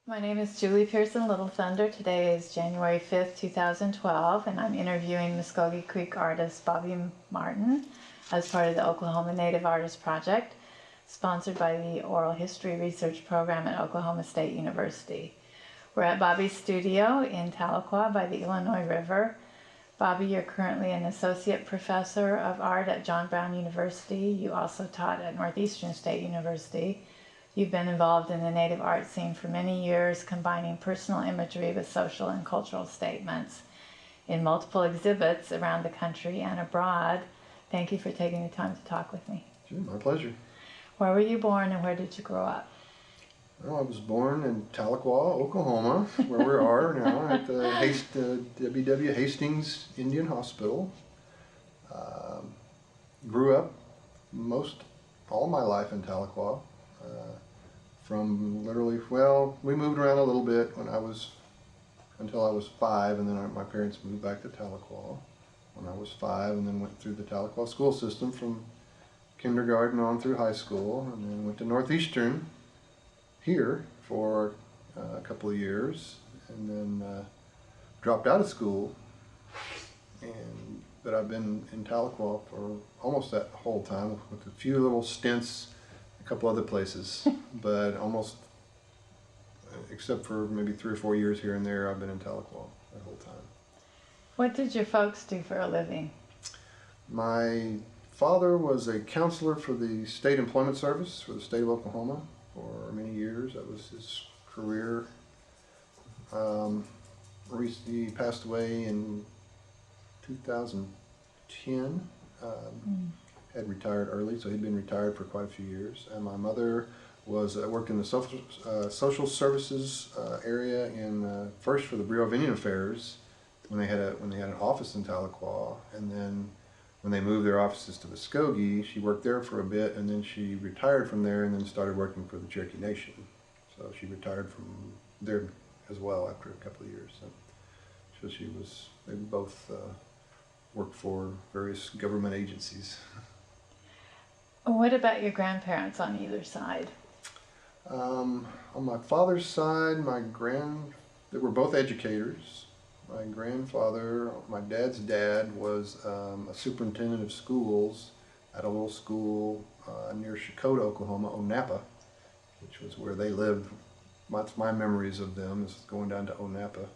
My name is Julie Pearson Little Thunder. Today is January 5th, 2012, and I'm interviewing Muskogee Creek artist Bobby Martin as part of the Oklahoma Native Artist Project, sponsored by the Oral History Research Program at Oklahoma State University. We're at Bobby's studio in Tahlequah by the Illinois River. Bobby, you're currently an associate professor of art at John Brown University. You also taught at Northeastern State University. You've been involved in the Native art scene for many years, combining personal imagery with social and cultural statements in multiple exhibits around the country and abroad. Thank you for taking the time to talk with me. Sure, my pleasure. Where were you born and where did you grow up? Well, I was born in Tahlequah, Oklahoma, where we are now at the W.W. Hastings Indian Hospital. Grew up all my life in Tahlequah. From literally, well, we moved around a little bit until I was 5, and then my parents moved back to Tahlequah when I was 5, and then went through the Tahlequah school system from kindergarten on through high school, and then went to Northeastern here for a couple of years, and then dropped out of school, but I've been in Tahlequah for almost that whole time, with a few little stints a couple other places, but almost, except for maybe 3 or 4 years here and there, I've been in Tahlequah that whole time. What did your folks do for a living? My father was a counselor for the State Employment Service for the state of Oklahoma for many years. That was his career. He passed away in 2010. Had retired early, so he'd been retired for quite a few years. And my mother worked in the social services area first for the Bureau of Indian Affairs when they had an office in Tahlequah, and then when they moved their offices to Muskogee, she worked there for a bit, and then she retired from there and then started working for the Cherokee Nation. So she retired from there as well after a couple of years. So they both worked for various government agencies. What about your grandparents on either side? On my father's side, they were both educators. My grandfather, my dad's dad, was a superintendent of schools at a little school near Shakota, Oklahoma, Onapa, which was where they lived. That's my memories of them, is going down to Onapa.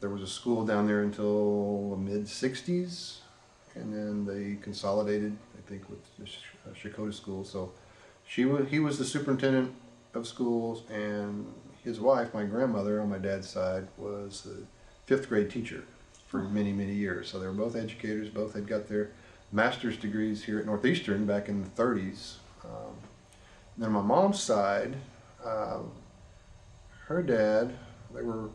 There was a school down there until the mid-60s, and then they consolidated, I think, with the Shakota school. So he was the superintendent of schools, and his wife, my grandmother on my dad's side, was a 5th grade teacher for many, many years. So they were both educators. Both had got their master's degrees here at Northeastern back in the 30s. Then on my mom's side, her dad, they were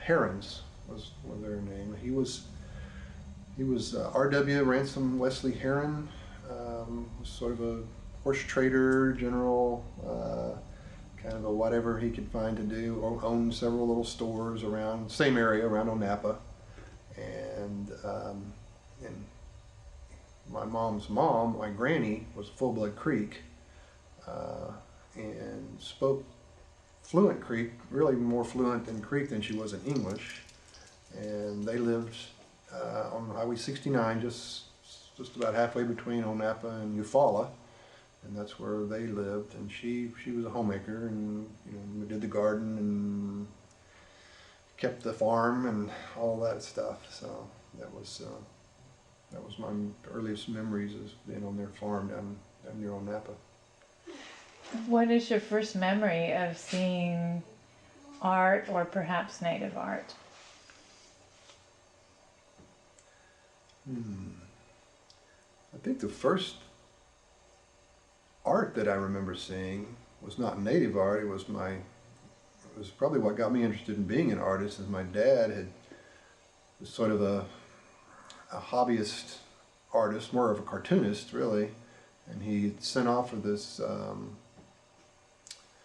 Herons was their name. He was R.W. Ransom Wesley Heron, was sort of a horse trader, general, kind of a whatever he could find to do, owned several little stores around, same area, around Onapa. And my mom's mom, my granny, was full-blood Creek, and spoke fluent Creek, really more fluent in Creek than she was in English. And they lived on Highway 69, just about halfway between Onapa and Eufaula, and that's where they lived. And she was a homemaker, and we did the garden and kept the farm and all that stuff. So that was my earliest memories, is being on their farm down near Onapa. What is your first memory of seeing art, or perhaps Native art? I think the first art that I remember seeing was not Native art. It was probably what got me interested in being an artist, is my dad was sort of a hobbyist artist, more of a cartoonist really, and he sent off for this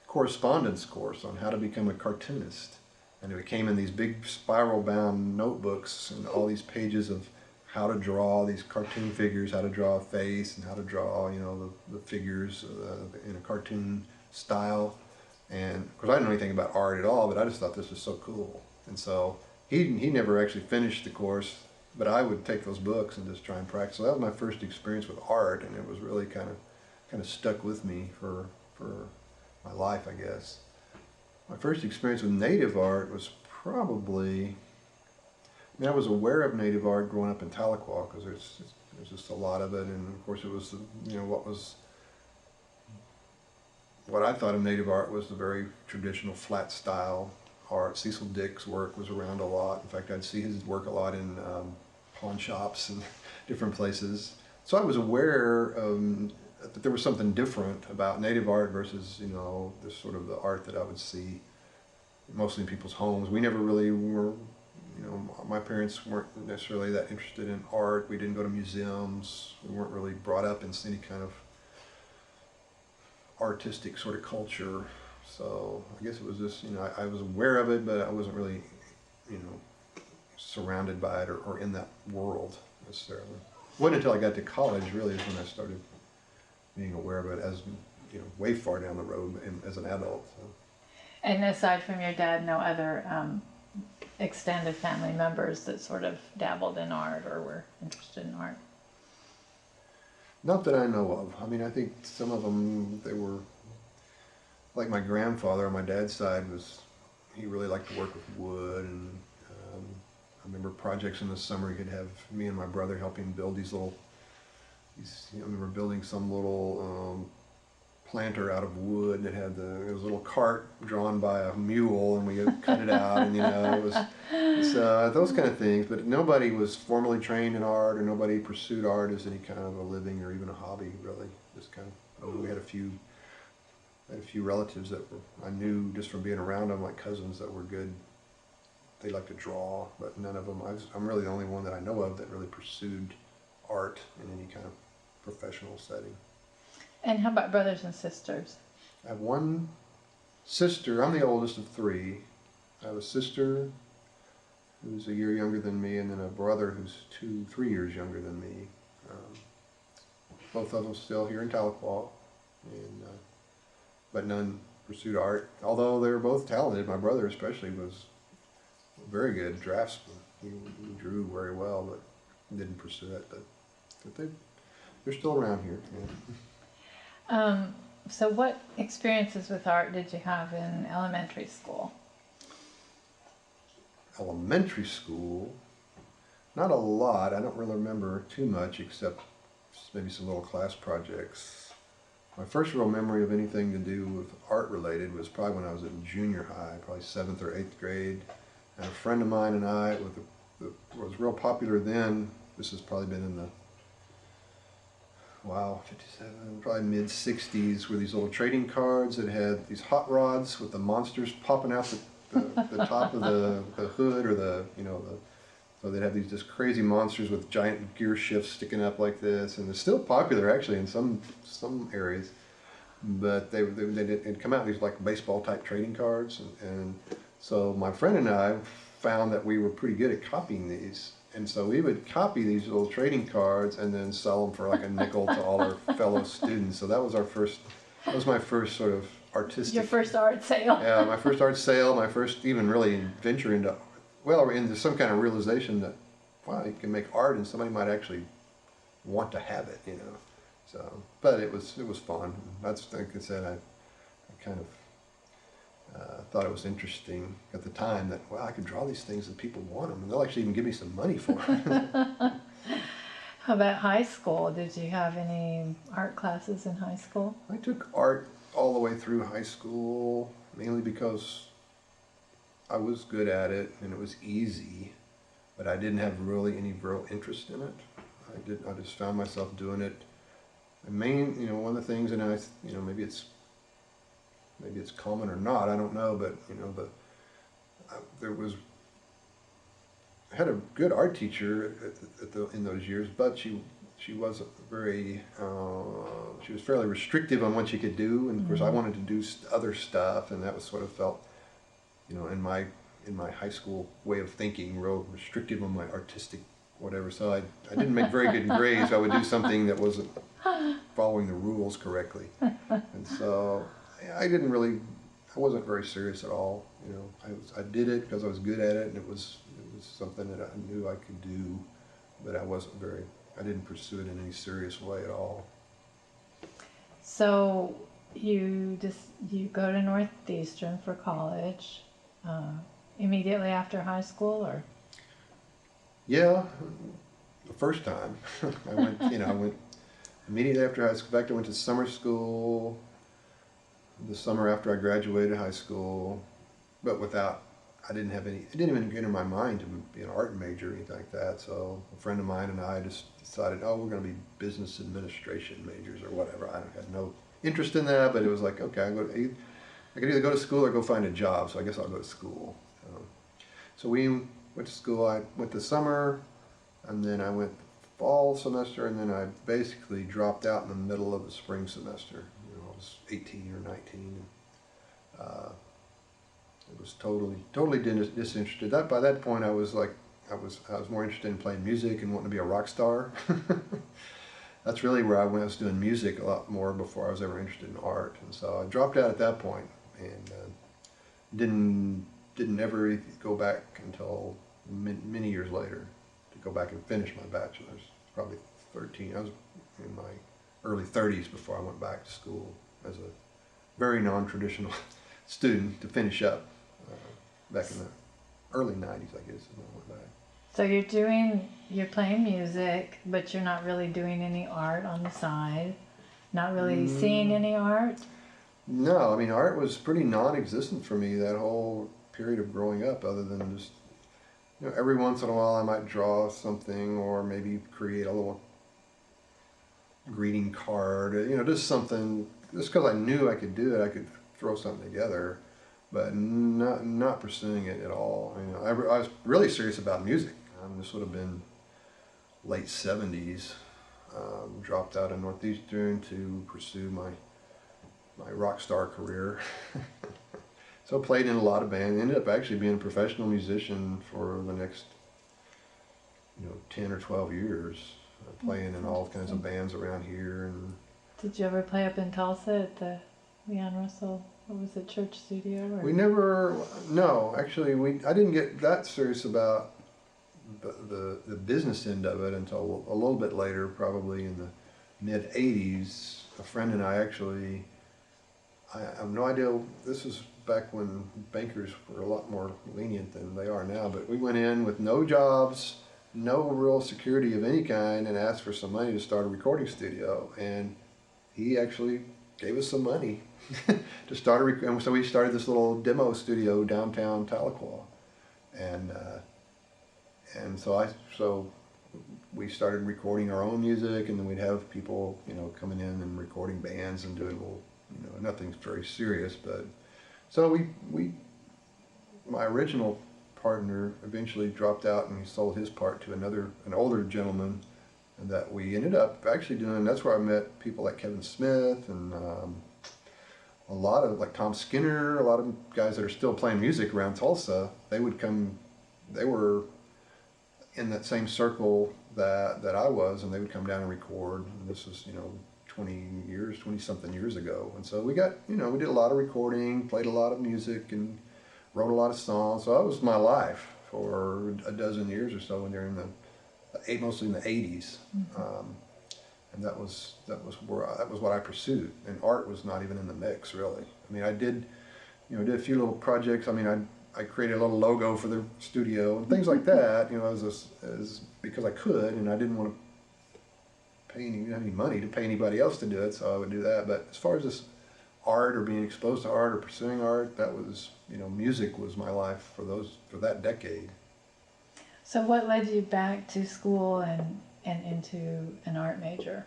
correspondence course on how to become a cartoonist, and it came in these big spiral-bound notebooks and all these pages of how to draw these cartoon figures, how to draw a face, and how to draw, the figures in a cartoon style. And of course I didn't know anything about art at all, but I just thought this was so cool. And so he never actually finished the course, but I would take those books and just try and practice. So that was my first experience with art, and it was really kind of stuck with me for my life, I guess. My first experience with native art was probably, I mean, I was aware of native art growing up in Tahlequah because there's just a lot of it, and of course it was, you know, what I thought of native art was the very traditional flat style art. Cecil Dick's work was around a lot. In fact, I'd see his work a lot in pawn shops and different places. So I was aware that there was something different about native art versus, you know, the sort of the art that I would see mostly in people's homes. We never really were, you know, my parents weren't necessarily that interested in art. We didn't go to museums. We weren't really brought up in any kind of artistic sort of culture. So I guess it was just, you know, I was aware of it, but I wasn't really, you know, surrounded by it or in that world necessarily. It wasn't until I got to college really is when I started being aware of it as, you know, way far down the road as an adult. So. And aside from your dad, no other extended family members that sort of dabbled in art or were interested in art? Not that I know of. I mean, I think some of them, they were, like my grandfather on my dad's side he really liked to work with wood, and I remember projects in the summer he could have me and my brother helping build these, you know, we were building some little planter out of wood that had it was a little cart drawn by a mule, and we cut it out, and you know, it was those kind of things. But nobody was formally trained in art, or nobody pursued art as any kind of a living or even a hobby, really. Just kind of, we had a few relatives that I knew just from being around them, like cousins that were good. They liked to draw, but none of them. I'm really the only one that I know of that really pursued art in any kind of professional setting. And how about brothers and sisters? I have one sister. I'm the oldest of three. I have a sister who's a year younger than me, and then a brother who's 3 years younger than me. Both of them still here in Tahlequah, but none pursued art. Although they were both talented. My brother especially was a very good draftsman. He drew very well, but didn't pursue it. But they're still around here. Yeah. So what experiences with art did you have in elementary school? Elementary school, not a lot. I don't really remember too much except maybe some little class projects. My first real memory of anything to do with art related was probably when I was in junior high, probably 7th or 8th grade. And a friend of mine and I, what was real popular then, this has probably been in the 57, probably mid-60s, were these little trading cards that had these hot rods with the monsters popping out the top of the hood, or so they'd have these just crazy monsters with giant gear shifts sticking up like this, and they're still popular actually in some areas. But they'd come out these like baseball type trading cards, and so my friend and I found that we were pretty good at copying these. And so we would copy these little trading cards and then sell them for like a nickel to all our fellow students. So that was my first sort of artistic. Your first art sale. Yeah, my first art sale, my first even really venture into some kind of realization that, wow, you can make art and somebody might actually want to have it, you know. So, but it was fun. That's, like I said, I kind of thought it was interesting at the time that, wow, I could draw these things and people want them, and they'll actually even give me some money for it. How about high school? Did you have any art classes in high school? I took art all the way through high school, mainly because I was good at it and it was easy, but I didn't have really any real interest in it. I just found myself doing it. One of the things, and maybe it's common or not, I don't know, but I had a good art teacher in those years, but she wasn't very, she was fairly restrictive on what she could do, and of course I wanted to do other stuff, and that was sort of felt, in my high school way of thinking, real restrictive on my artistic whatever, so I didn't make very good grades. I would do something that wasn't following the rules correctly, and so I didn't really, I wasn't very serious at all. You know, I did it because I was good at it, and it was something that I knew I could do, but I didn't pursue it in any serious way at all. So you go to Northeastern for college immediately after high school, or? Yeah, the first time I went immediately after high school. In fact, I went to summer school the summer after I graduated high school, but I didn't have any, it didn't even enter my mind to be an art major or anything like that. So a friend of mine and I just decided, oh, we're going to be business administration majors or whatever. I had no interest in that, but it was like, okay, I could either go to school or go find a job, so I guess I'll go to school. So we went to school. I went the summer, and then I went fall semester, and then I basically dropped out in the middle of the spring semester. You know, I was 18 or 19. It was totally disinterested. By that point, I was more interested in playing music and wanting to be a rock star. That's really where I was doing music a lot more before I was ever interested in art. And so I dropped out at that point, and didn't ever go back until many years later to go back and finish my bachelor's. Probably 13. I was in my early 30s before I went back to school as a very non-traditional student to finish up back in the early 90s, I guess, when I went back. So you're playing music, but you're not really doing any art on the side, not really seeing any art? No, I mean, art was pretty non-existent for me that whole period of growing up, other than just, you know, every once in a while I might draw something or maybe create a little greeting card, you know, just something, just because I knew I could do it, I could throw something together, but not pursuing it at all. You know, I was really serious about music. This would have been late 70s. Dropped out of Northeastern to pursue my rock star career. So played in a lot of bands. Ended up actually being a professional musician for the next, 10 or 12 years, playing in all kinds of bands around here. And did you ever play up in Tulsa at the Leon Russell, what was it, Church Studio? Or? No, actually, I didn't get that serious about the business end of it until a little bit later, probably in the mid 80s. A friend and I actually, I have no idea, this was back when bankers were a lot more lenient than they are now, but we went in with no jobs, no real security of any kind, and asked for some money to start a recording studio. And he actually gave us some money to start and so we started this little demo studio downtown Tahlequah. And so we started recording our own music, and then we'd have people, coming in and recording bands and doing nothing very serious. But so my original partner eventually dropped out, and he sold his part to an older gentleman, and that we ended up actually doing. That's where I met people like Kevin Smith and a lot of like Tom Skinner, a lot of guys that are still playing music around Tulsa. They would come. They were in that same circle that I was, and they would come down and record. And this was 20 something years ago. And so we got we did a lot of recording, played a lot of music, and wrote a lot of songs. So that was my life for a dozen years or so, when they're mostly in the 80s. And that was what I pursued, and art was not even in the mix, really. I mean, I did a few little projects. I mean, I created a little logo for the studio and things like that, as because I could, and I didn't want to pay any money to pay anybody else to do it, so I would do that. But as far as this art or being exposed to art or pursuing art, that was, music was my life for that decade. So what led you back to school and into an art major?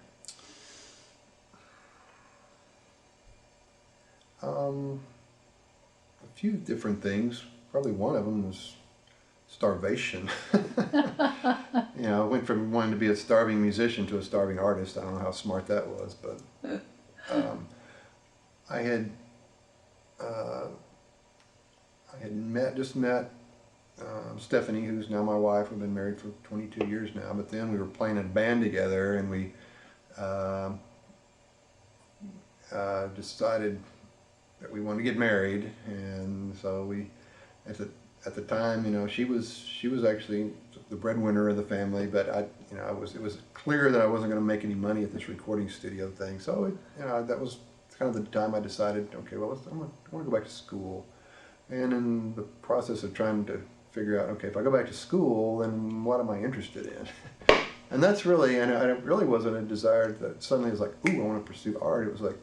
A few different things. Probably one of them was starvation. I went from wanting to be a starving musician to a starving artist. I don't know how smart that was, but I had met Stephanie, who's now my wife. We've been married for 22 years now, but then we were playing in a band together, and we decided that we wanted to get married, and so we, at the time, you know, she was actually the breadwinner of the family, but it was clear that I wasn't going to make any money at this recording studio thing. So that was kind of the time I decided, okay, well, I want to go back to school. And in the process of trying to figure out, okay, if I go back to school, then what am I interested in? And that's really, and it really wasn't a desire that suddenly was like, ooh, I want to pursue art. It was like,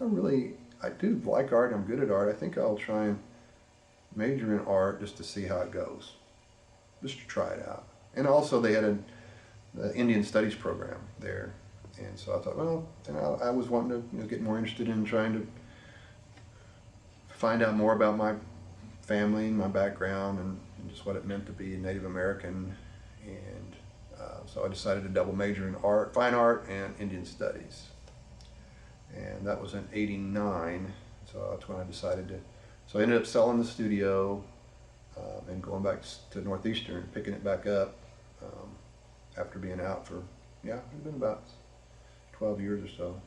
really, I do like art, I'm good at art. I think I'll try and major in art just to see how it goes, just to try it out. And also they had an Indian Studies program there. And so I thought, well, I was wanting to get more interested in trying to find out more about my family and my background and just what it meant to be a Native American. And so I decided to double major in art, fine art and Indian Studies. And that was in '89, so that's when I decided to, so I ended up selling the studio and going back to Northeastern, picking it back up after being out for, it's been about 12 years or so.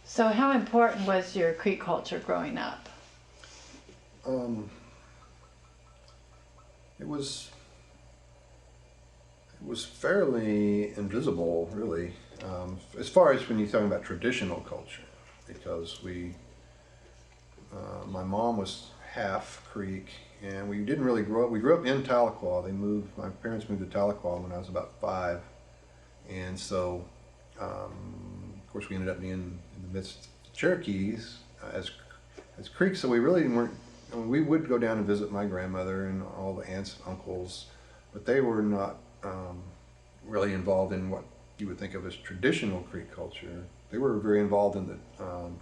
So how important was your Creek culture growing up? It was fairly invisible, really, as far as when you're talking about traditional culture, because my mom was half Creek, and we didn't really grow up. We grew up in Tahlequah. My parents moved to Tahlequah when I was about 5, and so, of course, we ended up being in the midst of Cherokees as Creek. So we really weren't. I mean, we would go down and visit my grandmother and all the aunts and uncles, but they were not really involved in what you would think of as traditional Creek culture. They were very involved in the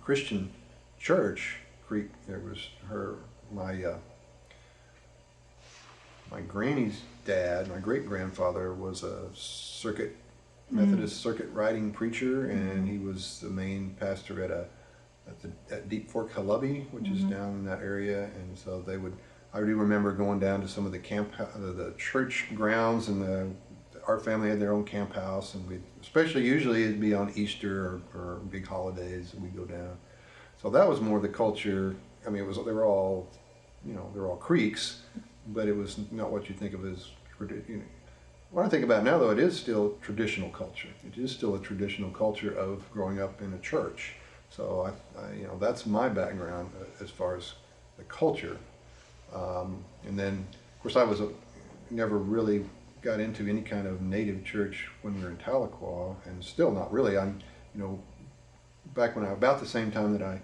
Christian church. Creek. There was my granny's dad, my great-grandfather, was a Methodist circuit riding preacher, and he was the main pastor at Deep Fork Hallubby, which is down in that area. And so I do remember going down to some of the the church grounds, and our family had their own camp house, and usually it'd be on Easter or big holidays, and we'd go down. So that was more the culture. I mean, they were all Creeks, but it was not what you think of as, when I think about it now, though, it is still traditional culture. It is still a traditional culture of growing up in a church. So that's my background as far as the culture. And then, of course, I never really got into any kind of native church when we were in Tahlequah, and still not really. Back about the same time that I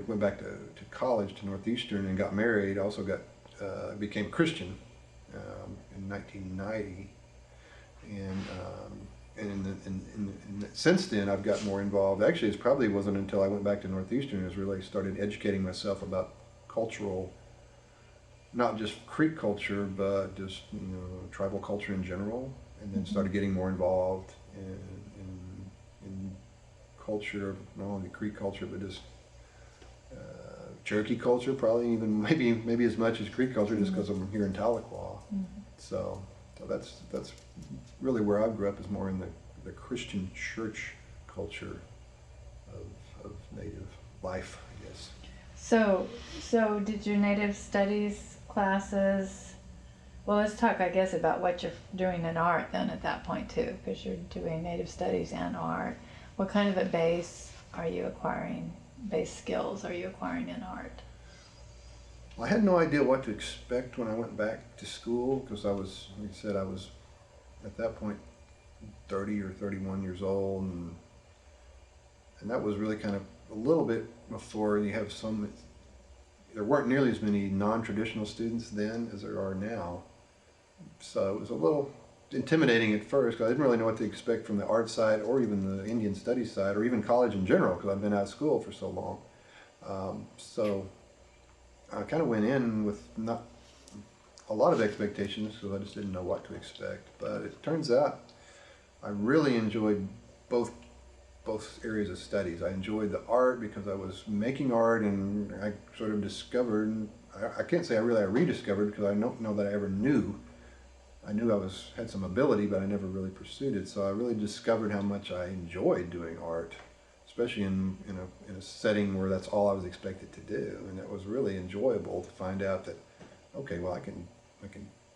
went back to college to Northeastern and got married, I also became Christian in 1990, and since then I've got more involved. Actually, it probably wasn't until I went back to Northeastern I really started educating myself about cultural, not just Creek culture, but just tribal culture in general, and then started getting more involved in culture, not only Creek culture, but just Cherokee culture, probably even maybe as much as Creek culture, just because I'm here in Tahlequah. So that's really where I grew up, is more in the Christian church culture of Native life, I guess. So did your Native Studies classes? Well, let's talk, I guess, about what you're doing in art then at that point too, because you're doing Native Studies and art. What kind of a base are you acquiring? Base skills are you acquiring in art? Well, I had no idea what to expect when I went back to school, because like I said, I was at that point 30 or 31 years old, and that was really kind of a little bit before you have there weren't nearly as many non-traditional students then as there are now. So it was a little intimidating at first, because I didn't really know what to expect from the art side, or even the Indian Studies side, or even college in general, because I've been out of school for so long. So I kind of went in with not a lot of expectations, because I just didn't know what to expect. But it turns out I really enjoyed both areas of studies. I enjoyed the art because I was making art, and I sort of discovered, I can't say I rediscovered, because I don't know that I ever knew. I knew I had some ability, but I never really pursued it. So I really discovered how much I enjoyed doing art, especially in a setting where that's all I was expected to do, and it was really enjoyable to find out that, okay, well, I can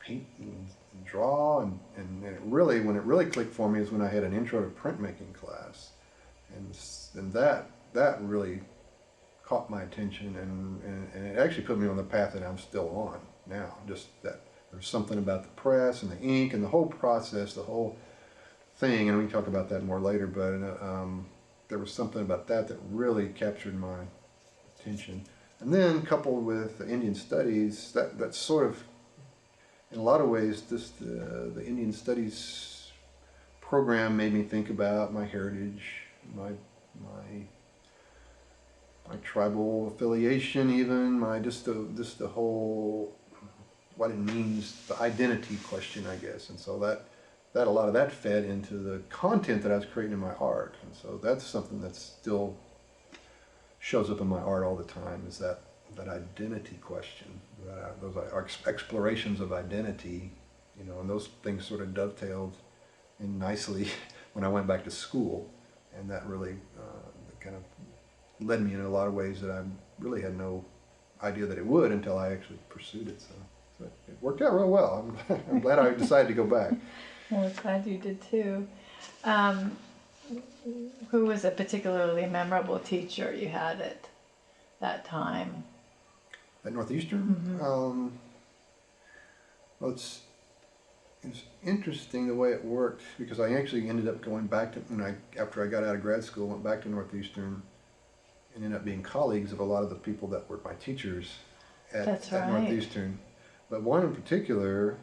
paint and draw, and it really, when it really clicked for me is when I had an intro to printmaking class, and that really caught my attention, and it actually put me on the path that I'm still on now. Just that there's something about the press and the ink and the whole process, the whole thing, and we can talk about that more later, but there was something about that really captured my attention. And then coupled with the Indian studies, that sort of, in a lot of ways, the Indian studies program made me think about my heritage, my tribal affiliation, even just the whole, what it means, the identity question, I guess. And so that a lot of that fed into the content that I was creating in my art. And so that's something that still shows up in my art all the time, is that identity question, those explorations of identity, and those things sort of dovetailed in nicely when I went back to school. And that really kind of led me in a lot of ways that I really had no idea that it would until I actually pursued it. So it worked out real well. I'm glad I decided to go back. Well, I'm glad you did too. Who was a particularly memorable teacher you had at that time? At Northeastern? Mm-hmm. Well, it's interesting the way it worked, because I actually ended up going back to, after I got out of grad school, went back to Northeastern and ended up being colleagues of a lot of the people that were my teachers at Northeastern. But one in particular,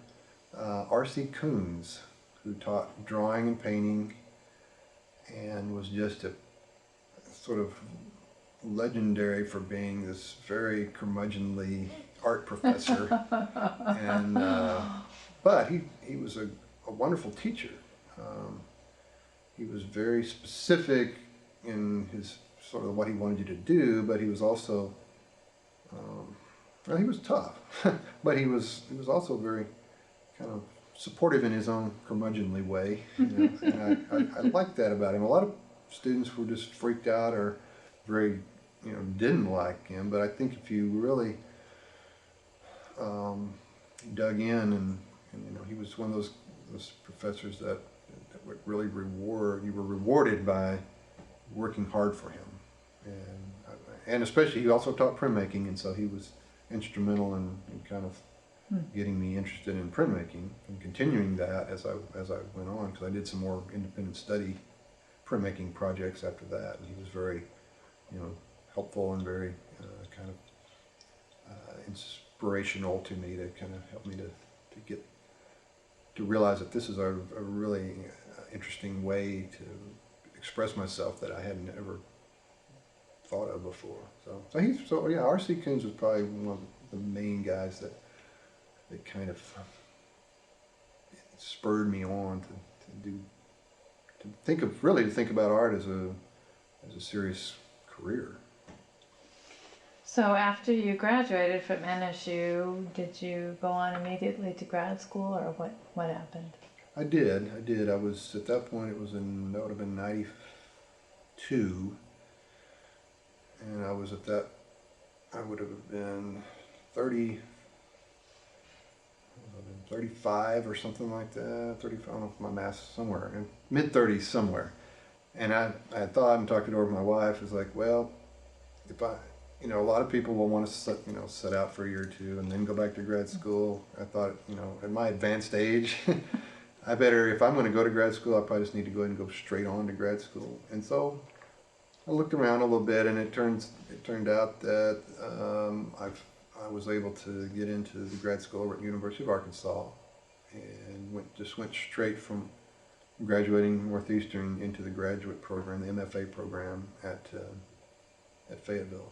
R.C. Coons, who taught drawing and painting and was just a sort of legendary for being this very curmudgeonly art professor. And but he was a wonderful teacher. He was very specific in his sort of what he wanted you to do, but he was also well, he was tough, but he was also very kind of supportive in his own curmudgeonly way. And I liked that about him. A lot of students were just freaked out or very, didn't like him. But I think if you really dug in, and he was one of those professors that would really you were rewarded by working hard for him. And especially he also taught printmaking, and so he was instrumental in kind of getting me interested in printmaking and continuing that as I went on, because I did some more independent study printmaking projects after that, and he was very helpful and very kind of inspirational to me, to kind of help me to realize that this is a really interesting way to express myself that I hadn't ever thought of before. So yeah, R.C. Coons was probably one of the main guys that kind of spurred me on to think about art as a serious career. So after you graduated from NSU, did you go on immediately to grad school, or what happened? I did. I was, at that point, that would have been 92. And I would have been 35 or something like that. 35, I don't know if my math's somewhere, in mid-30s somewhere. And I thought, and talked it over with my wife, is like, well, if a lot of people will want to set out for a year or two and then go back to grad school. I thought, at my advanced age, if I'm going to go to grad school, I probably just need to go ahead and go straight on to grad school. And so I looked around a little bit, and it turned out that I was able to get into the grad school over at the University of Arkansas, and went straight from graduating Northeastern into the graduate program, the MFA program at Fayetteville.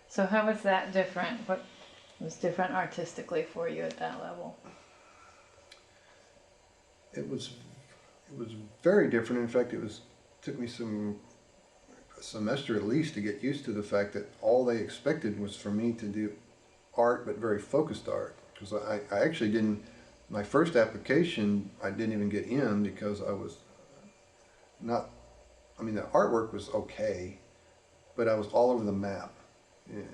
So how was that different? What was different artistically for you at that level? It was very different. In fact, took me a semester at least to get used to the fact that all they expected was for me to do art, but very focused art. Because I actually didn't, my first application, I didn't even get in because I was not I mean, the artwork was okay, but I was all over the map.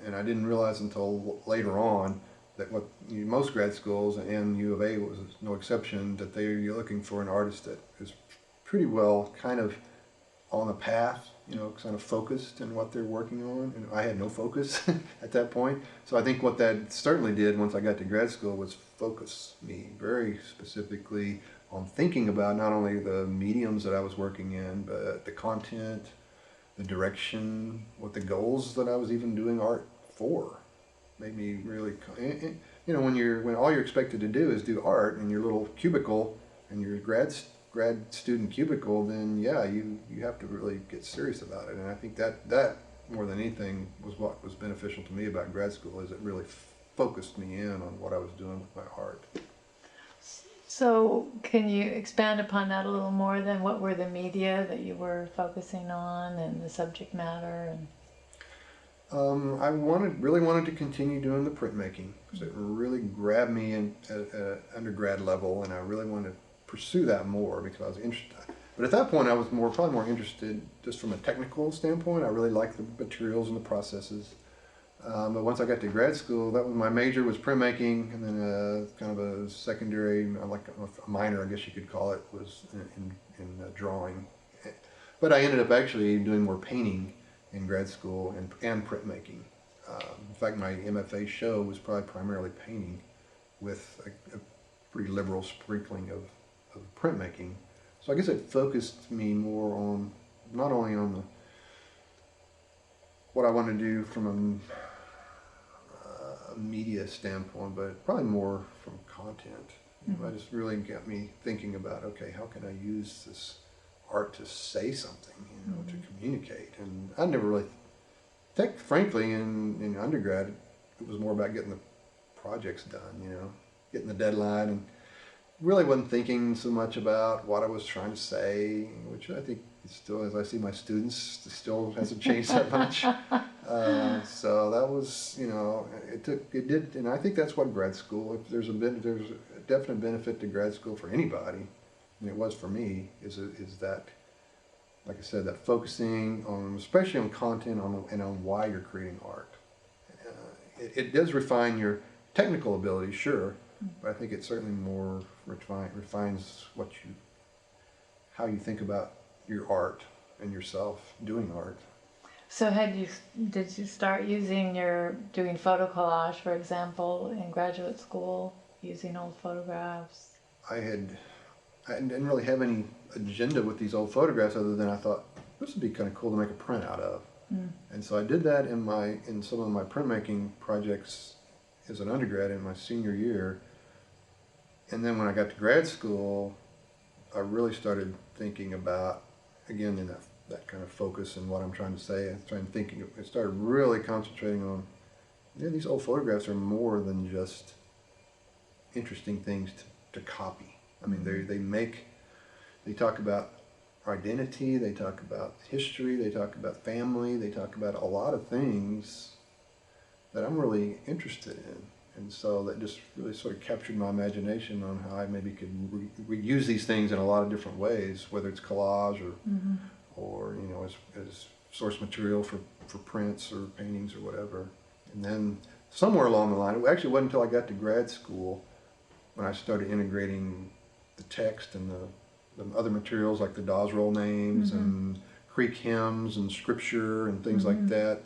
And I didn't realize until later on that what most grad schools, and U of A was no exception, that you're looking for an artist that is pretty well kind of on a path, kind of focused in what they're working on. And I had no focus at that point. So I think what that certainly did once I got to grad school was focus me very specifically on thinking about not only the mediums that I was working in, but the content, the direction, what the goals that I was even doing art for. Made me really, when all you're expected to do is do art in your little cubicle and your grad student cubicle, then yeah, you have to really get serious about it. And I think that more than anything was what was beneficial to me about grad school, is it really focused me in on what I was doing with my art. So can you expand upon that a little more then? What were the media that you were focusing on and the subject matter? And I really wanted to continue doing the printmaking, because it really grabbed me at undergrad level, and I really wanted to pursue that more because I was interested. But at that point, I was probably more interested just from a technical standpoint. I really liked the materials and the processes. But once I got to grad school, my major was printmaking, and then kind of a secondary, like a minor, I guess you could call it, was in drawing. But I ended up actually doing more painting in grad school and printmaking. In fact, my MFA show was probably primarily painting with a pretty liberal sprinkling of printmaking. So I guess it focused me more on, not only on what I want to do from a media standpoint, but probably more from content. It just really got me thinking about, okay, how can I use this art to say something, to communicate? And I never really, frankly, in undergrad, it was more about getting the projects done, getting the deadline, and really wasn't thinking so much about what I was trying to say, which I think still, as I see my students, it still hasn't changed that much. So that was, it did, and I think that's what grad school, if there's a definite benefit to grad school for anybody, and it was for me, is that, like I said, that focusing on, especially on content and on why you're creating art. It does refine your technical ability, sure, but I think it certainly more refines how you think about your art and yourself doing art. so did you start doing photo collage, for example, in graduate school, using old photographs? I didn't really have any agenda with these old photographs, other than I thought this would be kind of cool to make a print out of. And so I did that in some of my printmaking projects as an undergrad in my senior year. And then when I got to grad school, I really started thinking about, again, in that kind of focus and what I'm trying to say. I started really concentrating on, these old photographs are more than just interesting things to copy. I mean, they talk about identity, they talk about history, they talk about family, they talk about a lot of things that I'm really interested in. And so that just really sort of captured my imagination on how I maybe could reuse these things in a lot of different ways, whether it's collage or as source material for prints or paintings or whatever. And then somewhere along the line, it actually wasn't until I got to grad school when I started integrating the text and the other materials like the Dawes roll names and Creek hymns and scripture and things like that.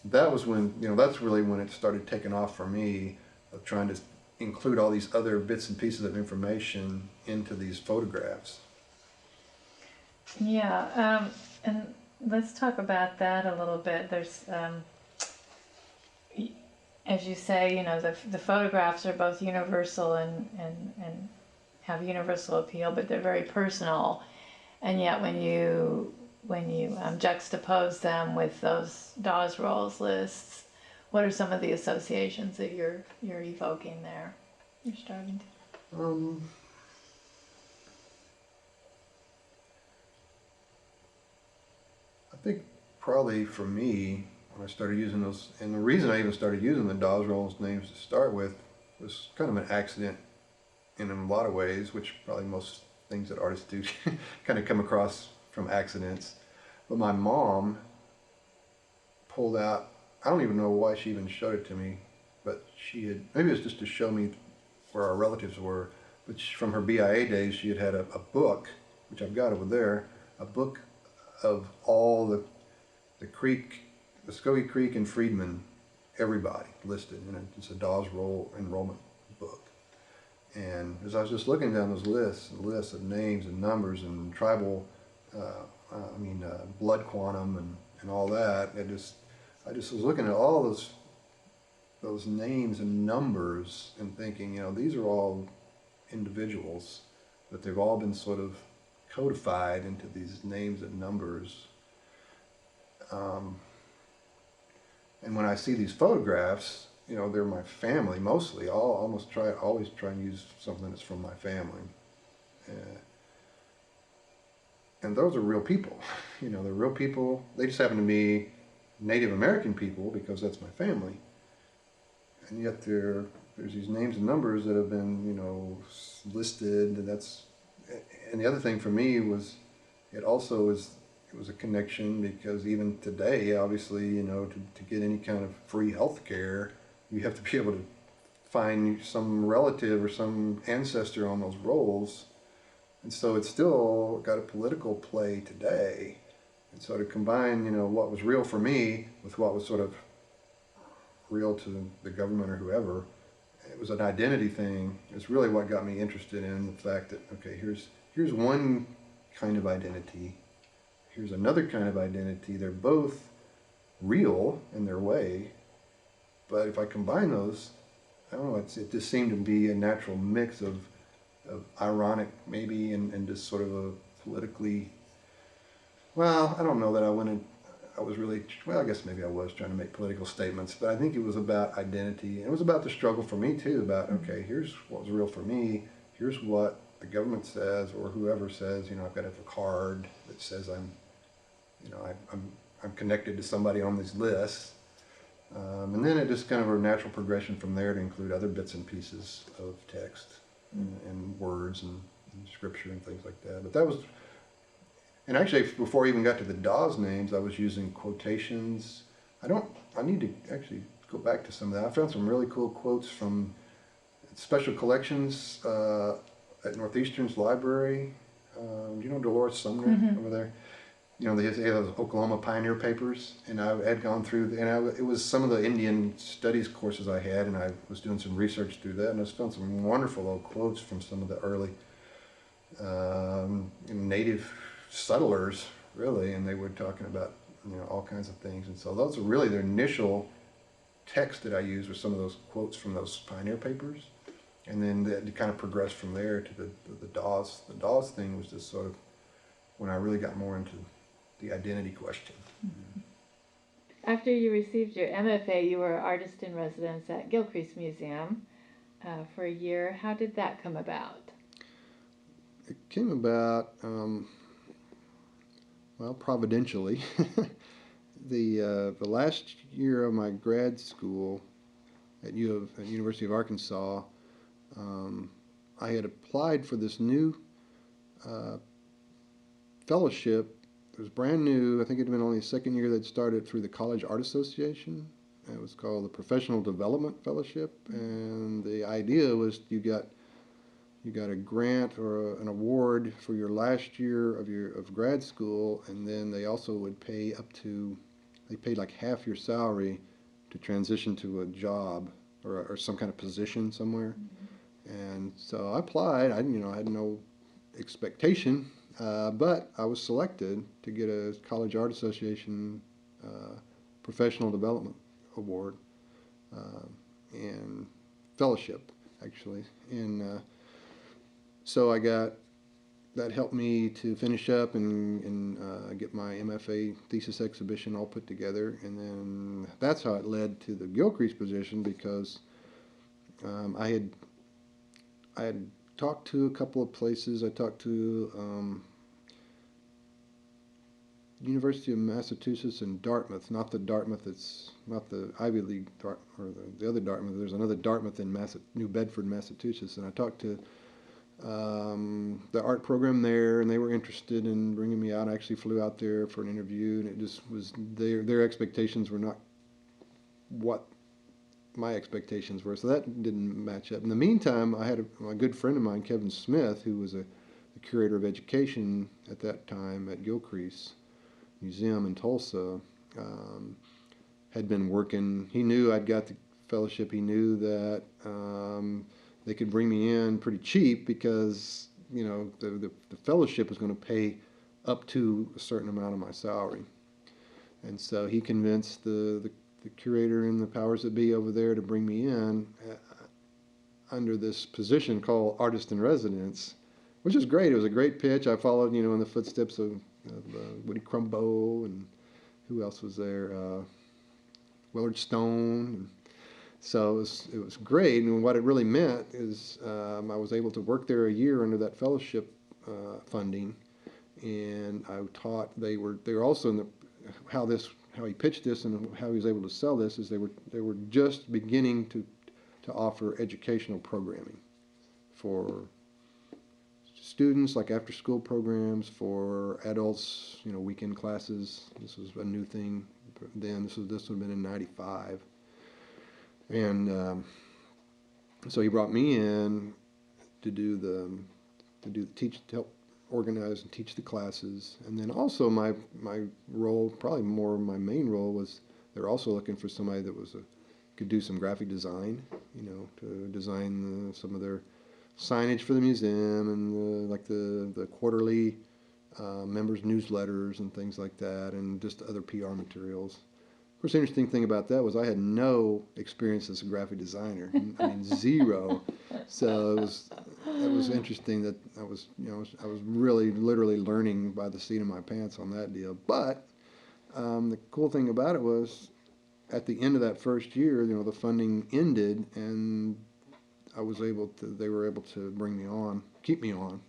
That was when, that's really when it started taking off for me, of trying to include all these other bits and pieces of information into these photographs. Yeah, and let's talk about that a little bit. There's, as you say, the photographs are both universal and have universal appeal, but they're very personal. And yet when you juxtapose them with those Dawes rolls lists, what are some of the associations that you're evoking there? You're starting to. I think probably for me, when I started using those, and the reason I even started using the Dawes rolls names to start with was kind of an accident in a lot of ways, which probably most things that artists do kind of come across from accidents. But my mom pulled out, I don't even know why she even showed it to me, but she had, maybe it was just to show me where our relatives were, but from her BIA days, she had a book, which I've got over there, a book of all the creek, the Muskogee Creek and Freedmen, everybody listed, it's a Dawes Roll enrollment book. And as I was just looking down those lists of names and numbers and tribal, blood quantum and all that, I just was looking at all those names and numbers and thinking, these are all individuals, but they've all been sort of codified into these names and numbers. And when I see these photographs, they're my family mostly. I'll always try and use something that's from my family. And those are real people. They're real people. They just happen to be Native American people because that's my family. And yet there's these names and numbers that have been, listed. And the other thing for me was, it was a connection because even today, obviously, to get any kind of free health care, you have to be able to find some relative or some ancestor on those rolls. And so it's still got a political play today. And so to combine, what was real for me with what was sort of real to the government or whoever, it was an identity thing. It's really what got me interested in the fact that, okay, here's one kind of identity. Here's another kind of identity. They're both real in their way, but if I combine those, I don't know, it just seemed to be a natural mix of ironic maybe and just sort of a politically, well, I don't know that I was really, well, I guess maybe I was trying to make political statements, but I think it was about identity, and it was about the struggle for me too, about, okay, here's what was real for me, here's what the government says, or whoever says, I've got to have a card that says I'm connected to somebody on these lists. And then it just kind of a natural progression from there to include other bits and pieces of text and words and scripture and things like that. But that was, and actually before I even got to the Dawes names, I was using quotations. I need to actually go back to some of that. I found some really cool quotes from special collections at Northeastern's library. Do you know Dolores Sumner over there? They have those Oklahoma Pioneer papers, and I had gone through, it was some of the Indian studies courses I had, and I was doing some research through that, and I found some wonderful old quotes from some of the early native settlers, really, and they were talking about, all kinds of things, and so those are really the initial text that I used were some of those quotes from those Pioneer papers, and then it kind of progressed from there to the Dawes. The Dawes thing was just sort of when I really got more into the identity question. After you received your MFA, you were artist in residence at Gilcrease Museum for a year. How did that come about? It came about, providentially. The last year of my grad school at University of Arkansas, I had applied for this new fellowship. It was brand new. I think it had been only the second year they'd started through the College Art Association. It was called the Professional Development Fellowship, and the idea was you got a grant or an award for your last year of grad school, and then they also would pay they paid like half your salary to transition to a job or some kind of position somewhere. And so I applied. I had no expectation. But I was selected to get a College Art Association Professional Development Award and fellowship, actually. And so that helped me to finish up and get my MFA thesis exhibition all put together. And then that's how it led to the Gilcrease position, because I had talked to a couple of places. I talked to University of Massachusetts in Dartmouth, not the Dartmouth, it's not the Ivy League Dartmouth, or the other Dartmouth. There's another Dartmouth in New Bedford, Massachusetts, and I talked to the art program there, and they were interested in bringing me out. I actually flew out there for an interview, and it just was their expectations were not what my expectations were, so that didn't match up. In the meantime, I had a good friend of mine, Kevin Smith, who was the curator of education at that time at Gilcrease Museum in Tulsa, had been working. He knew I'd got the fellowship. He knew that they could bring me in pretty cheap because the fellowship was going to pay up to a certain amount of my salary, and so he convinced the curator and the powers that be over there to bring me in under this position called artist in residence, which is great. It was a great pitch. I followed, in the footsteps of Woody Crumbo, and who else was there? Willard Stone. And so it was great. And what it really meant is I was able to work there a year under that fellowship funding, and I taught. They were also in the how he pitched this and how he was able to sell this is they were just beginning to offer educational programming for students, like after school programs, for adults, weekend classes. This was a new thing then. This would have been in '95, and so he brought me in to help organize and teach the classes. And then also my role, probably more my main role, was they're also looking for somebody that could do some graphic design, to design some of their signage for the museum and the quarterly members newsletters and things like that, and just other PR materials. Of course, the interesting thing about that was I had no experience as a graphic designer. I mean, zero. So it was interesting that I was really literally learning by the seat of my pants on that deal. But the cool thing about it was, at the end of that first year, the funding ended, and they were able to bring me on, keep me on.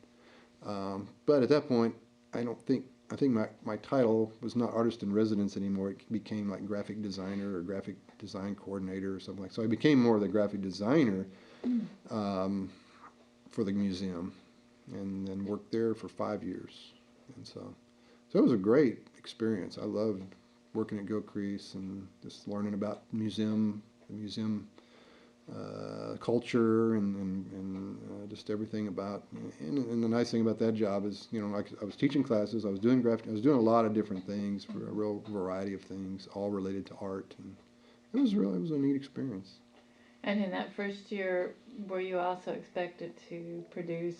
But at that point, I think my title was not artist in residence anymore. It became like graphic designer or graphic design coordinator or something like that. So I became more of the graphic designer for the museum, and then worked there for 5 years. And so it was a great experience. I loved working at Gilcrease and just learning about the museum culture and just everything about. And the nice thing about that job is, I was teaching classes, I was doing a lot of different things, for a real variety of things, all related to art, and it was a neat experience. And in that first year, were you also expected to produce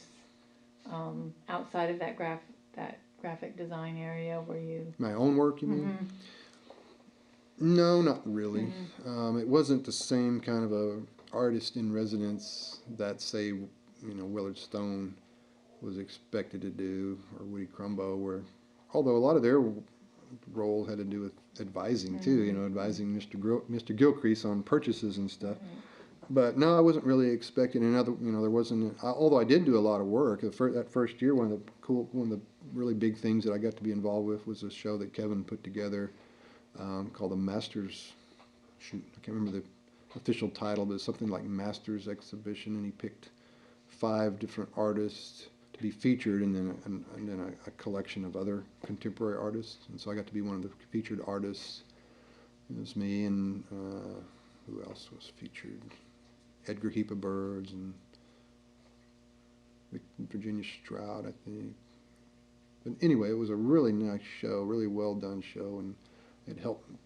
outside of that graphic design area? Were you my own work, you mean? Mm-hmm. No, not really. Mm-hmm. It wasn't the same kind of a artist in residence that, say, Willard Stone was expected to do, or Woody Crumbo, although a lot of their role had to do with advising too, advising Mr. Gilcrease on purchases and stuff. But no, I wasn't really expecting another. There wasn't. Although I did do a lot of work. That first year, one of the really big things that I got to be involved with was a show that Kevin put together called the Masters. Shoot, I can't remember the official title, but it's something like Masters Exhibition, and he picked 5 different artists to be featured, and then a collection of other contemporary artists. And so I got to be one of the featured artists. It was me and who else was featured? Edgar Heap-a-Birds and Virginia Stroud, I think. But anyway, it was a really nice show, really well done show, and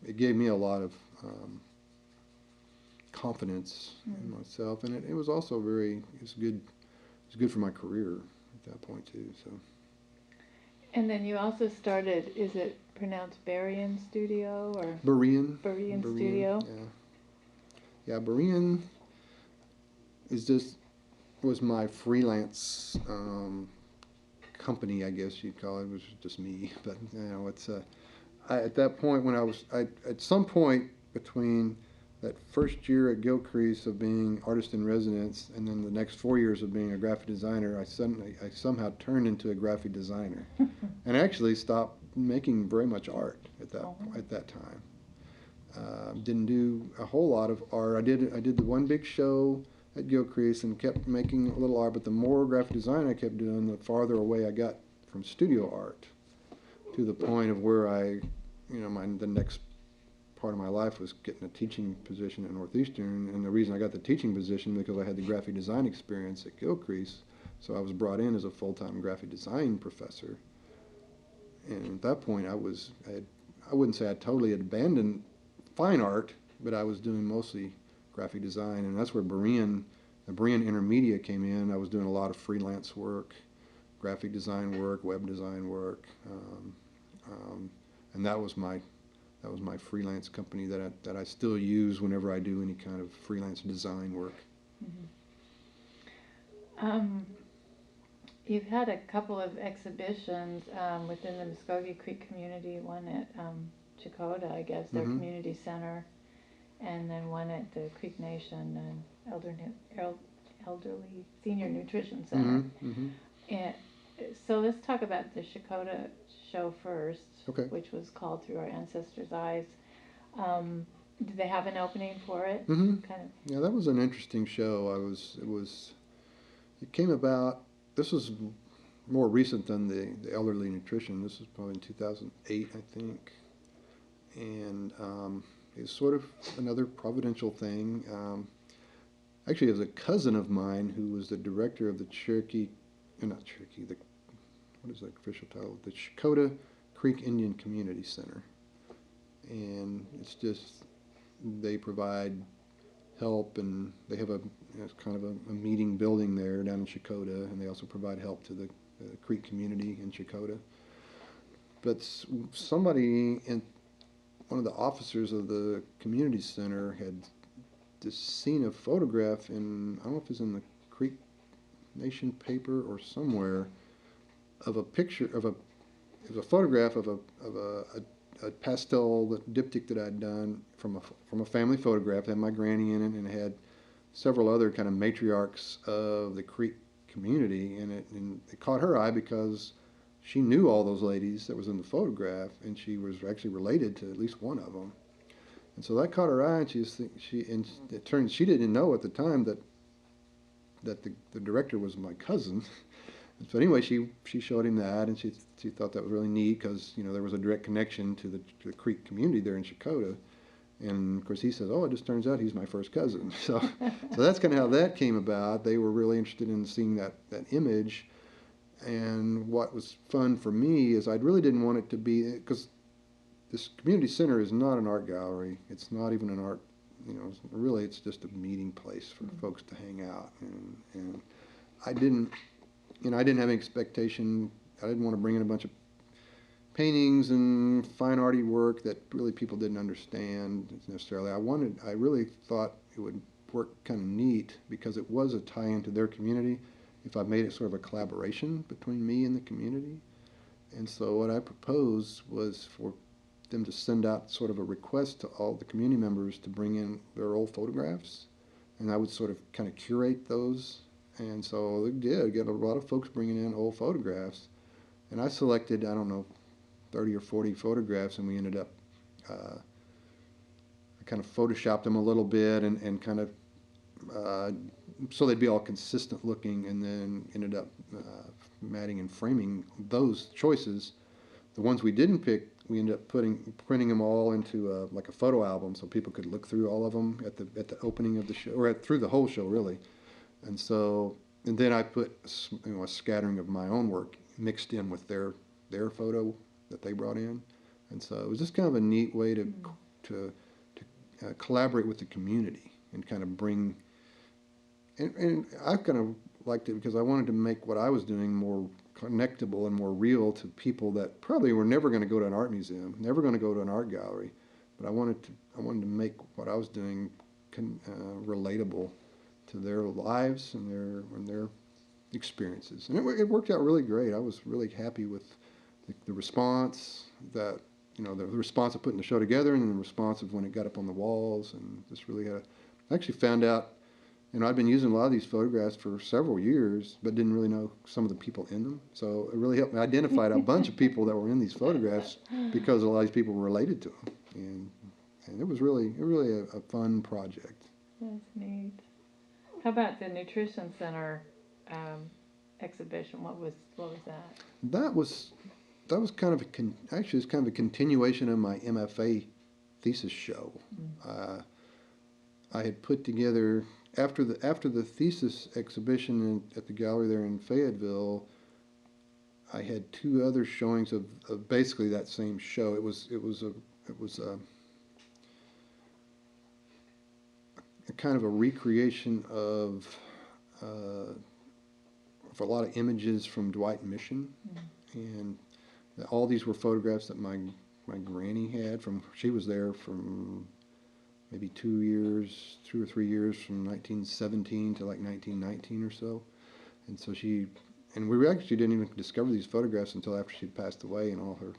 it gave me a lot of confidence in myself, and it was also it's good for my career at that point too. So. And then you also started, is it pronounced Berrien Studio or? Berrien Studio. Yeah, Berrien was my freelance company, I guess you'd call it. It was just me, but it's at that point when at some point between that first year at Gilcrease of being artist in residence and then the next 4 years of being a graphic designer, I somehow turned into a graphic designer and actually stopped making very much art at that time. Didn't do a whole lot of art. I did the one big show at Gilcrease and kept making a little art, but the more graphic design I kept doing, the farther away I got from studio art, to the point of where the next part of my life was getting a teaching position at Northeastern, and the reason I got the teaching position because I had the graphic design experience at Gilcrease, so I was brought in as a full-time graphic design professor. And at that point, I wouldn't say I totally had abandoned fine art, but I was doing mostly graphic design, and that's where the Berrien Intermedia came in. I was doing a lot of freelance work, graphic design work, web design work, and that was my freelance company that I still use whenever I do any kind of freelance design work. Mm-hmm. You've had a couple of exhibitions within the Muskogee Creek community, one at Chakotah, I guess, their community center, and then one at the Creek Nation and Elderly Senior Nutrition Center. And so let's talk about the Chakotah show first, which was called Through Our Ancestors' Eyes. Did they have an opening for it? Yeah, that was an interesting show. It came about. This was more recent than the elderly nutrition. This was probably in 2008, I think. And it was sort of another providential thing. Actually, it was a cousin of mine who was the director of the what is the official title? The Chakotah Creek Indian Community Center. And it's just, they provide help, and they have it's kind of a meeting building there down in Chakotah, and they also provide help to the Creek community in Chakotah. But somebody one of the officers of the community center had just seen a photograph in, I don't know if it was in the Creek Nation paper or somewhere, of a picture of it was a photograph of a pastel diptych that I'd done from a family photograph. It had my granny in it, and it had several other kind of matriarchs of the Creek community in it, and it caught her eye because she knew all those ladies that was in the photograph, and she was actually related to at least one of them. And so that caught her eye, and it turned, she didn't know at the time that the director was my cousin. So anyway, she showed him that, and she thought that was really neat because there was a direct connection to the Creek community there in Chakotah. And of course he says, "Oh, it just turns out he's my first cousin." So that's kind of how that came about. They were really interested in seeing that image. And what was fun for me is I really didn't want it to be, because this community center is not an art gallery. It's not even an art, really it's just a meeting place for folks to hang out. And I didn't have any expectation. I didn't want to bring in a bunch of paintings and fine arty work that really people didn't understand necessarily. I really thought it would work kind of neat because it was a tie-in to their community if I made it sort of a collaboration between me and the community. And so what I proposed was for them to send out sort of a request to all the community members to bring in their old photographs, and I would sort of kind of curate those. And so they did get a lot of folks bringing in old photographs, and I selected, I don't know, 30 or 40 photographs, and we ended up, I kind of photoshopped them a little bit and kind of, so they'd be all consistent looking, and then ended up matting and framing those choices. The ones we didn't pick, we ended up printing them all into like a photo album, so people could look through all of them at the opening of the show, or through the whole show really. And then I put a scattering of my own work mixed in with their photo that they brought in, and so it was just kind of a neat way to collaborate with the community and kind of bring. And I kind of liked it because I wanted to make what I was doing more connectable and more real to people that probably were never going to go to an art museum, never going to go to an art gallery, but I wanted to make what I was doing relatable to their lives and their experiences, and it worked out really great. I was really happy with the response that the response of putting the show together, and then the response of when it got up on the walls, and just really I actually found out. I'd been using a lot of these photographs for several years, but didn't really know some of the people in them. So it really helped me identify a bunch of people that were in these photographs because a lot of these people were related to them, and it was really a fun project. That's neat. How about the Nutrition Center exhibition? What was that? That was that was kind of actually it's kind of a continuation of my MFA thesis show. Uh, I had put together after the thesis exhibition at the gallery there in Fayetteville. I had two other showings of basically that same show. It was a kind of a recreation uh, of a lot of images from Dwight Mission, and all these were photographs that my granny had from. She was there from maybe 2 or 3 years from 1917 to like 1919 or so, and so and we actually didn't even discover these photographs until after she'd passed away and all her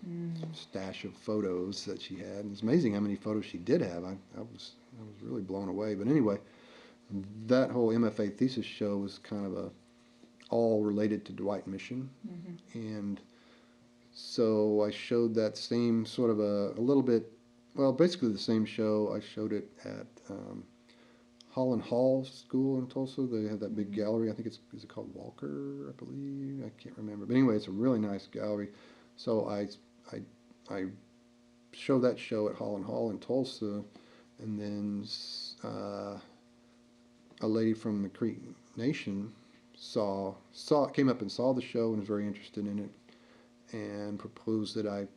stash of photos that she had. And it's amazing how many photos she did have. I was really blown away. But anyway, that whole MFA thesis show was kind of all related to Dwight Mission, and so I showed that same sort of a little bit, well, basically the same show. I showed it at Holland Hall School in Tulsa. They have that big gallery. I think is it called Walker, I believe. I can't remember. But anyway, it's a really nice gallery. So I showed that show at Holland Hall in Tulsa, and then a lady from the Creek Nation came up and saw the show and was very interested in it, and proposed that I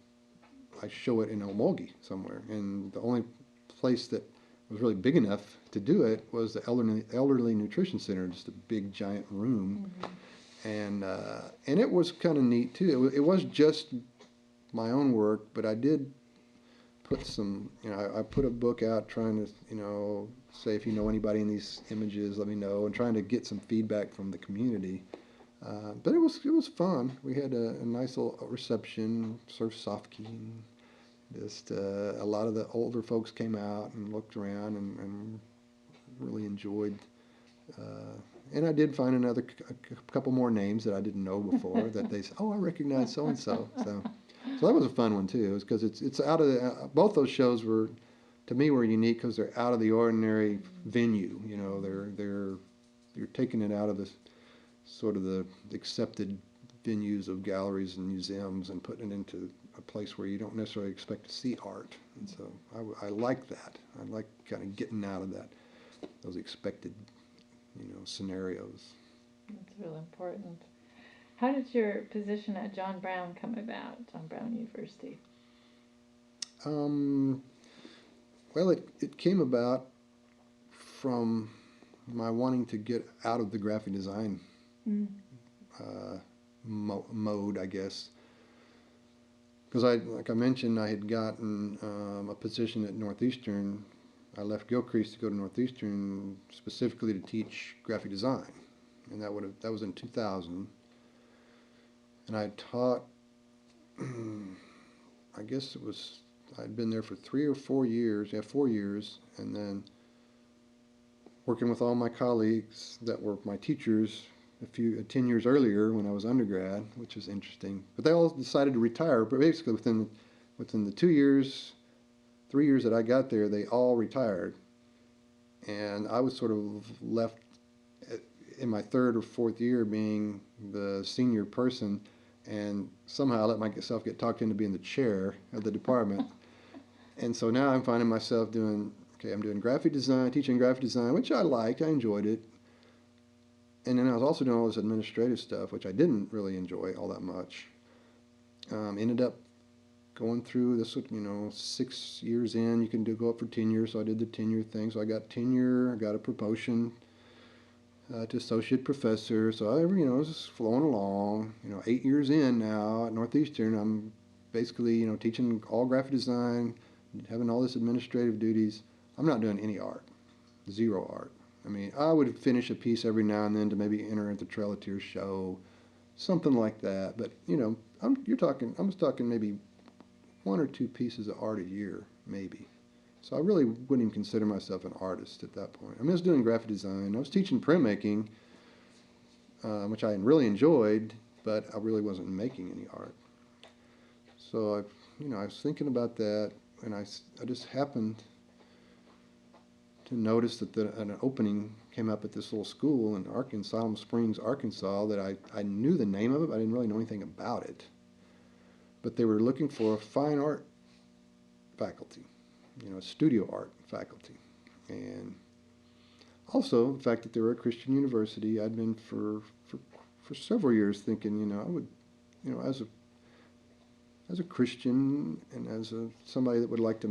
show it in Omogi somewhere. And the only place that was really big enough to do it was the elderly nutrition center, just a big giant room, and it was kind of neat too. It was just my own work, but I did put some, I put a book out trying to, say if you know anybody in these images, let me know, and trying to get some feedback from the community. But it was fun. We had a nice little reception, sort of soft keying. Just a lot of the older folks came out and looked around and really enjoyed. And I did find a couple more names that I didn't know before that they said, oh, I recognize so and so. So that was a fun one too. It was because it's out of the, both those shows were, to me, were unique because they're out of the ordinary venue. You're taking it out of the sort of the accepted venues of galleries and museums and putting it into a place where you don't necessarily expect to see art. And so I like that. I like kind of getting out of those expected, scenarios. That's really important. How did your position at John Brown come about, John Brown University? Well, it came about from my wanting to get out of the graphic design mode, I guess. Because like I mentioned, I had gotten a position at Northeastern. I left Gilcrease to go to Northeastern specifically to teach graphic design, and that was in 2000. And I taught, I guess I'd been there for 3 or 4 years. Yeah, 4 years, and then working with all my colleagues that were my teachers 10 years earlier when I was undergrad, which was interesting. But they all decided to retire. But basically within the 2 years, 3 years that I got there, they all retired, and I was sort of left in my 3rd or 4th year being the senior person, and somehow I let myself get talked into being the chair of the department. And so now I'm finding myself I'm doing graphic design, teaching graphic design, which I liked. I enjoyed it. And then I was also doing all this administrative stuff, which I didn't really enjoy all that much. Ended up going through this, 6 years in, you can go up for tenure, so I did the tenure thing. So I got tenure, I got a promotion to associate professor. So I, was just flowing along. 8 years in now at Northeastern, I'm basically, teaching all graphic design, having all this administrative duties. I'm not doing any art, 0 art. I mean, I would finish a piece every now and then to maybe enter at the Trelatier show, something like that. But I was talking maybe 1 or 2 pieces of art a year, maybe. So I really wouldn't even consider myself an artist at that point. I was doing graphic design. I was teaching printmaking, which I really enjoyed, but I really wasn't making any art. So I was thinking about that, and I just happened noticed that an opening came up at this little school in Salem Springs, Arkansas, that I knew the name of it, but I didn't really know anything about it. But they were looking for a fine art faculty, studio art faculty. And also the fact that they were a Christian university, I'd been for several years thinking, I would, as a Christian and as somebody that would like to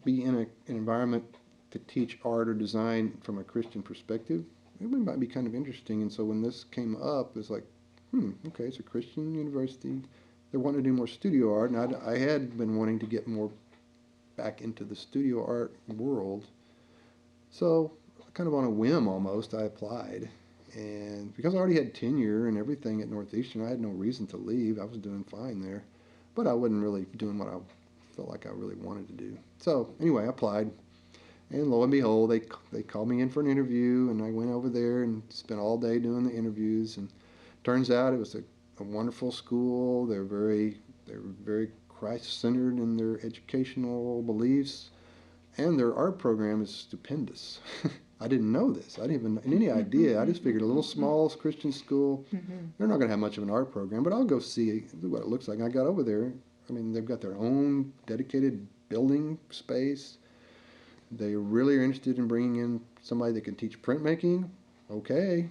be in an environment to teach art or design from a Christian perspective, it might be kind of interesting. And so when this came up, it's like, okay, it's a Christian university. They want to do more studio art, and I had been wanting to get more back into the studio art world. So kind of on a whim almost, I applied. And because I already had tenure and everything at Northeastern, I had no reason to leave. I was doing fine there. But I wasn't really doing what I felt like I really wanted to do. So anyway, I applied. And lo and behold, they called me in for an interview, and I went over there and spent all day doing the interviews. And turns out it was a wonderful school. They were very Christ-centered in their educational beliefs. And their art program is stupendous. I didn't know this. I didn't even have any idea. I just figured a little small Christian school, they're not going to have much of an art program, but I'll go see what it looks like. And I got over there. I mean, they've got their own dedicated building space. They really are interested in bringing in somebody that can teach printmaking. Okay.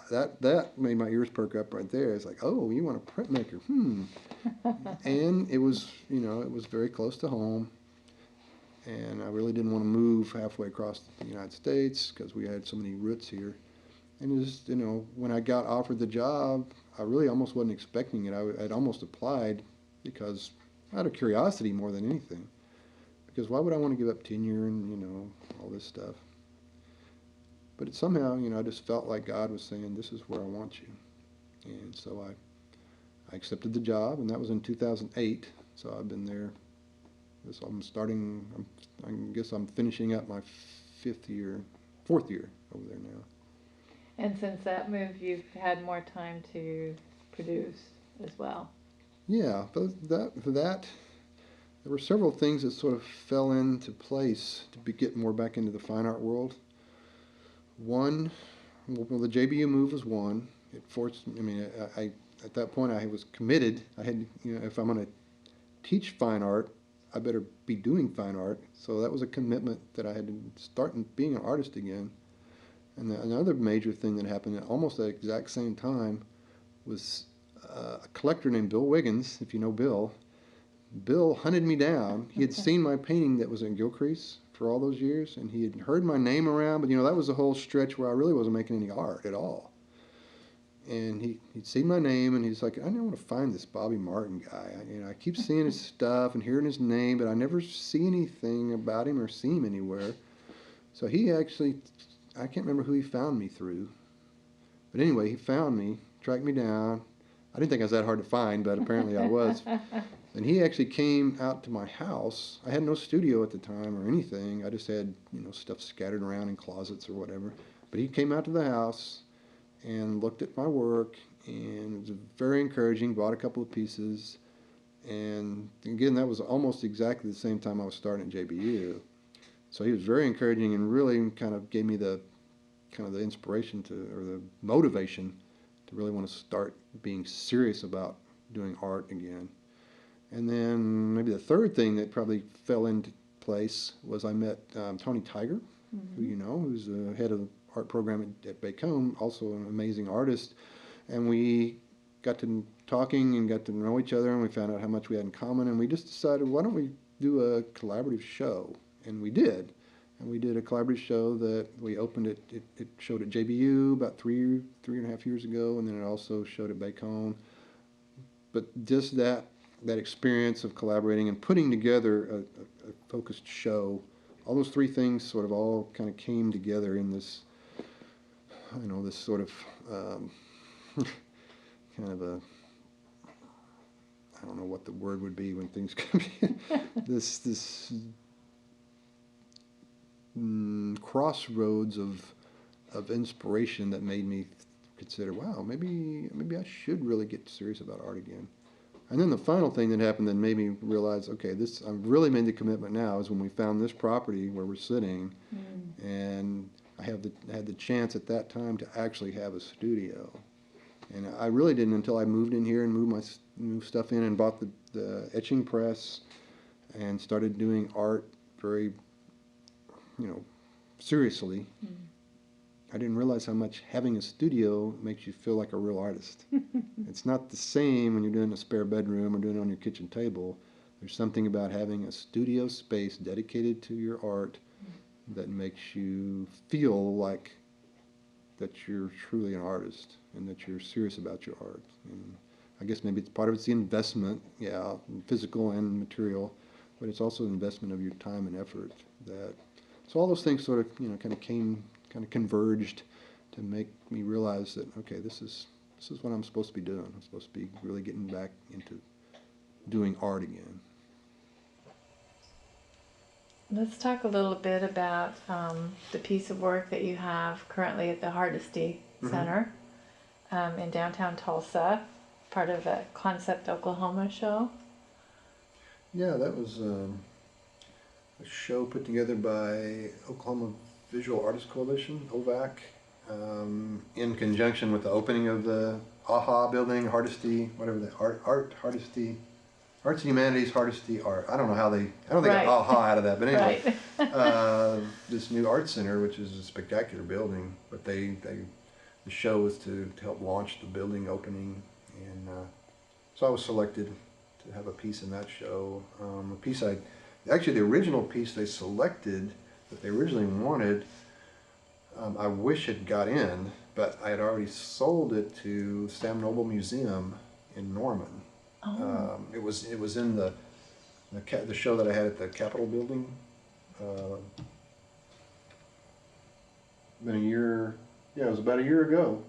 That made my ears perk up right there. It's like, oh, you want a printmaker? And it was, it was very close to home. And I really didn't want to move halfway across the United States because we had so many roots here. And just, when I got offered the job, I really almost wasn't expecting it. I'd almost applied because out of curiosity more than anything. Because why would I want to give up tenure and, all this stuff? But somehow, I just felt like God was saying, this is where I want you. And so I accepted the job, and that was in 2008. So I've been there. I guess I'm finishing up my fourth year over there now. And since that move, you've had more time to produce as well. Yeah, but for that, there were several things that sort of fell into place to get more back into the fine art world. One, well, the JBU move was one. It forced, I at that point I was committed. I had, if I'm going to teach fine art, I better be doing fine art. So that was a commitment that I had to start being an artist again. And another major thing that happened at almost the exact same time was a collector named Bill Wiggins, if you know Bill. Bill hunted me down. He had seen my painting that was in Gilcrease for all those years, and he had heard my name around, but that was the whole stretch where I really wasn't making any art at all. And he'd seen my name, and he's like, I don't want to find this Bobby Martin guy. I keep seeing his stuff and hearing his name, but I never see anything about him or see him anywhere. So he actually, I can't remember who he found me through. But anyway, he found me, tracked me down. I didn't think I was that hard to find, but apparently I was. And he actually came out to my house. I had no studio at the time or anything. I just had, stuff scattered around in closets or whatever. But he came out to the house and looked at my work, and it was very encouraging, bought a couple of pieces. And again, that was almost exactly the same time I was starting at JBU. So he was very encouraging and really kind of gave me the inspiration or the motivation to really want to start being serious about doing art again. And then maybe the third thing that probably fell into place was I met Tony Tiger, who who's the head of the art program at Bacone, also an amazing artist. And we got to talking and got to know each other, and we found out how much we had in common, and we just decided, why don't we do a collaborative show? And we did. And we did a collaborative show that we opened it showed at JBU about three and a half years ago, and then it also showed at Bacone. But just that experience of collaborating and putting together a focused show, all those three things sort of all kind of came together in this, this sort of kind of a, I don't know what the word would be when things come in, this crossroads of inspiration that made me consider, wow, maybe I should really get serious about art again. And then the final thing that happened that made me realize, okay, this I've really made the commitment now is when we found this property where we're sitting, and I had the chance at that time to actually have a studio. And I really didn't until I moved in here and moved stuff in and bought the etching press and started doing art very, seriously. I didn't realize how much having a studio makes you feel like a real artist. It's not the same when you're doing a spare bedroom or doing it on your kitchen table. There's something about having a studio space dedicated to your art that makes you feel like that you're truly an artist and that you're serious about your art. And I guess maybe it's part of it's the investment, physical and material, but it's also an investment of your time and effort. So all those things sort of kind of converged to make me realize that, okay, this is what I'm supposed to be doing. I'm supposed to be really getting back into doing art again. Let's talk a little bit about the piece of work that you have currently at the Hardesty Center in downtown Tulsa, part of a Concept Oklahoma show. Yeah, that was a show put together by Oklahoma Visual Artists Coalition, OOHRP, in conjunction with the opening of the AHA building, Hardesty, whatever the Hardesty, Arts and Humanities, Hardesty Art. I don't know how they got AHA out of that, but anyway, this new art center, which is a spectacular building, but the show was to help launch the building opening, and so I was selected to have a piece in that show. Actually the original piece they selected that they originally wanted, I wish it got in, but I had already sold it to Sam Noble Museum in Norman. Oh. It was in the show that I had at the Capitol building. Been a year, it was about a year ago,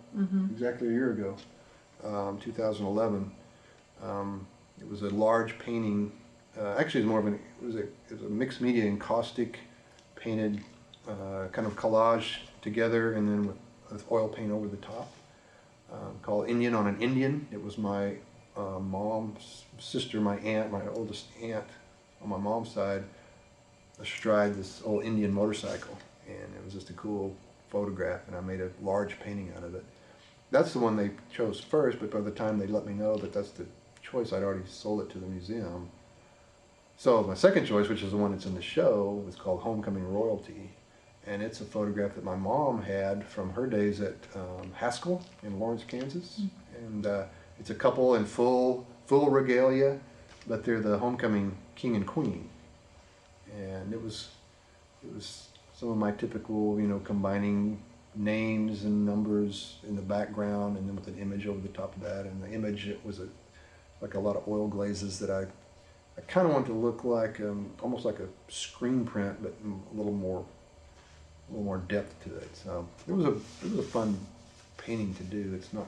exactly a year ago, 2011. It was a large painting. Actually, it was a mixed media encaustic painted kind of collage together, and then with oil paint over the top, called Indian on an Indian. It was my mom's sister, my oldest aunt on my mom's side, astride this old Indian motorcycle, and it was just a cool photograph, and I made a large painting out of it. That's the one they chose first, but by the time they let me know that that's the choice, I'd already sold it to the museum. So my second choice, which is the one that's in the show, is called Homecoming Royalty, and it's a photograph that my mom had from her days at Haskell in Lawrence, Kansas, and it's a couple in full regalia, but they're the homecoming king and queen, and it was some of my typical, combining names and numbers in the background, and then with an image over the top of that, and the image, it was like a lot of oil glazes that I kind of wanted to look like almost like a screen print, but a little more depth to it. So it was a fun painting to do. It's not,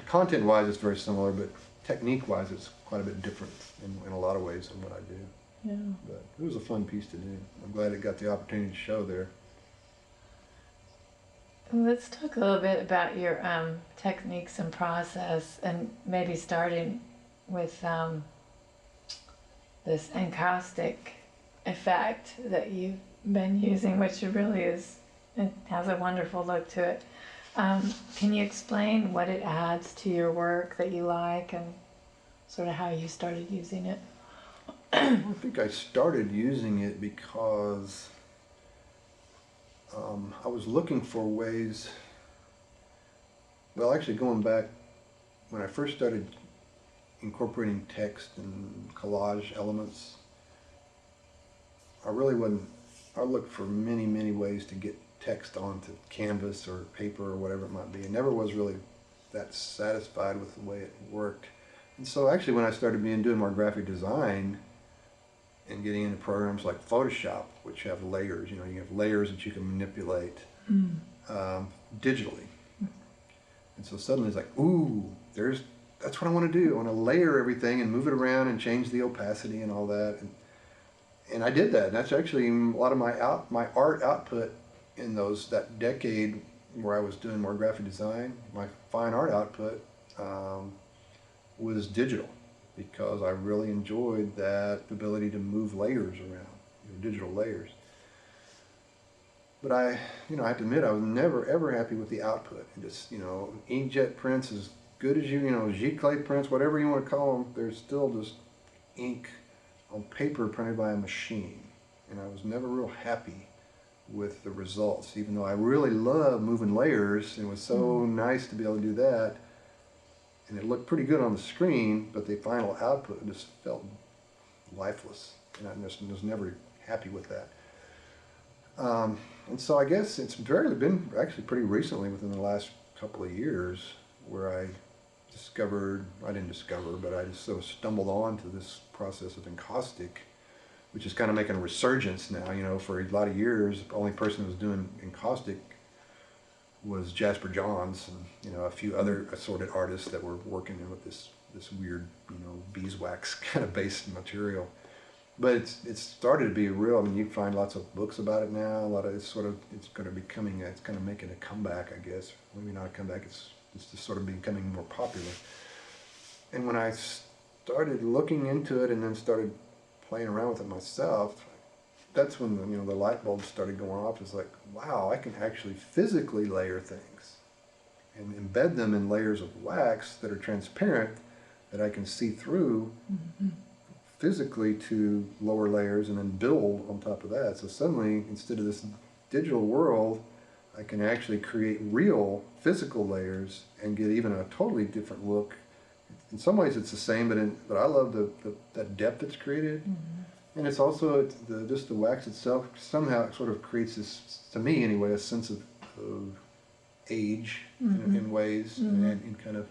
content-wise it's very similar, but technique-wise it's quite a bit different in a lot of ways than what I do. Yeah. But it was a fun piece to do. I'm glad it got the opportunity to show there. Let's talk a little bit about your techniques and process, and maybe starting with this encaustic effect that you've been using, which really it has a wonderful look to it. Can you explain what it adds to your work that you like, and sort of how you started using it? I think I started using it because I was looking for ways, well, actually going back when I first started incorporating text and collage elements, I looked for many, many ways to get text onto canvas or paper or whatever it might be. I never was really that satisfied with the way it worked. And so actually when I started doing more graphic design and getting into programs like Photoshop, which have layers, you have layers that you can manipulate digitally. And so suddenly it's like, ooh, that's what I want to do. I want to layer everything and move it around and change the opacity and all that. And I did that. And that's actually a lot of my art output in that decade where I was doing more graphic design. My fine art output was digital, because I really enjoyed that ability to move layers around, digital layers. But I have to admit, I was never ever happy with the output. And just, inkjet prints, as good as Gilcrease prints, whatever you want to call them, they're still just ink on paper printed by a machine. And I was never real happy with the results, even though I really love moving layers, and it was so nice to be able to do that. And it looked pretty good on the screen, but the final output just felt lifeless, and I just was never happy with that. And so I guess it's been actually pretty recently, within the last couple of years, where I didn't discover, but I just sort of stumbled on to this process of encaustic, which is kind of making a resurgence now. For a lot of years, the only person who was doing encaustic was Jasper Johns and a few other assorted artists that were working with this weird beeswax kind of based material. But it's started to be real. I mean, you find lots of books about it now. It's kind of making a comeback, I guess. Maybe not a comeback. It's just sort of becoming more popular. And when I started looking into it and then started playing around with it myself, that's when the light bulbs started going off. It's like, wow, I can actually physically layer things and embed them in layers of wax that are transparent, that I can see through physically to lower layers, and then build on top of that. So suddenly, instead of this digital world, I can actually create real physical layers and get even a totally different look. In some ways it's the same, but I love that depth it's created. And it's also just the wax itself somehow sort of creates this, to me anyway, a sense of age in ways, and in kind of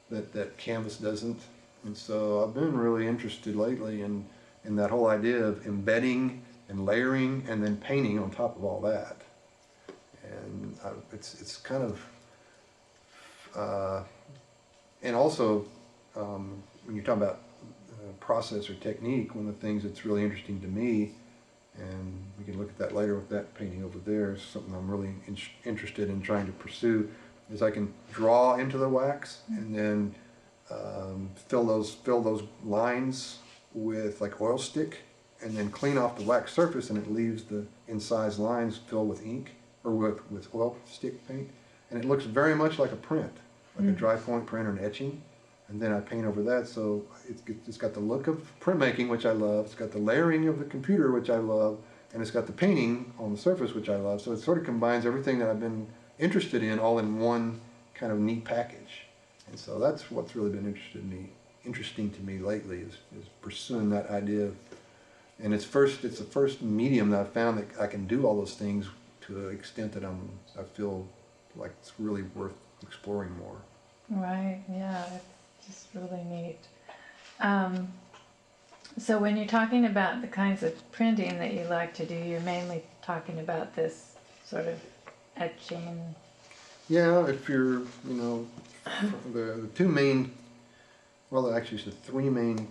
that canvas doesn't. And so I've been really interested lately in that whole idea of embedding and layering and then painting on top of all that. And it's kind of, and also when you talk about process or technique, one of the things that's really interesting to me, and we can look at that later with that painting over there, is something I'm really interested in trying to pursue, is I can draw into the wax and then fill those lines with like oil stick, and then clean off the wax surface, and it leaves the incised lines filled with ink or with oil stick paint, and it looks very much like a print, like a dry point print or an etching. And then I paint over that, so it's got the look of printmaking, which I love. It's got the layering of the computer, which I love, and it's got the painting on the surface, which I love. So it sort of combines everything that I've been interested in all in one kind of neat package. And so that's what's really been interesting to me lately, is pursuing that idea. And it's the first medium that I've found that I can do all those things to an extent that I feel like it's really worth exploring more. Right, yeah. Just really neat. So when you're talking about the kinds of printing that you like to do, you're mainly talking about this sort of etching. Yeah, if you're, the two main, well, actually it's the three main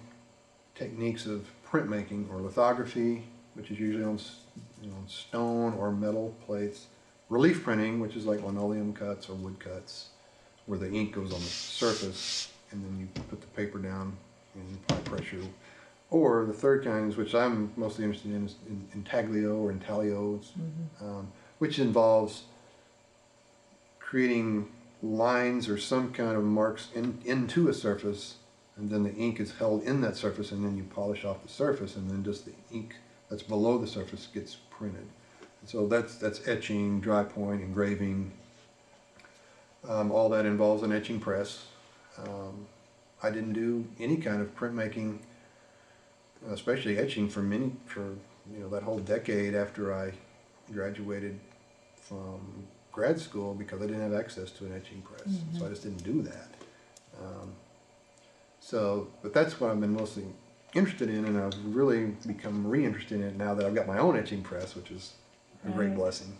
techniques of printmaking, or lithography, which is usually on stone or metal plates. Relief printing, which is like linoleum cuts or wood cuts, where the ink goes on the surface, and then you put the paper down and apply pressure. Or the third kind, which I'm mostly interested in, is intaglio or intaglio, which involves creating lines or some kind of marks into a surface, and then the ink is held in that surface, and then you polish off the surface, and then just the ink that's below the surface gets printed. And so that's etching, dry point, engraving. All that involves an etching press. I didn't do any kind of printmaking, especially etching, for that whole decade after I graduated from grad school, because I didn't have access to an etching press. So I just didn't do that. But that's what I've been mostly interested in, and I've really become re-interested in it now that I've got my own etching press, which is a great blessing.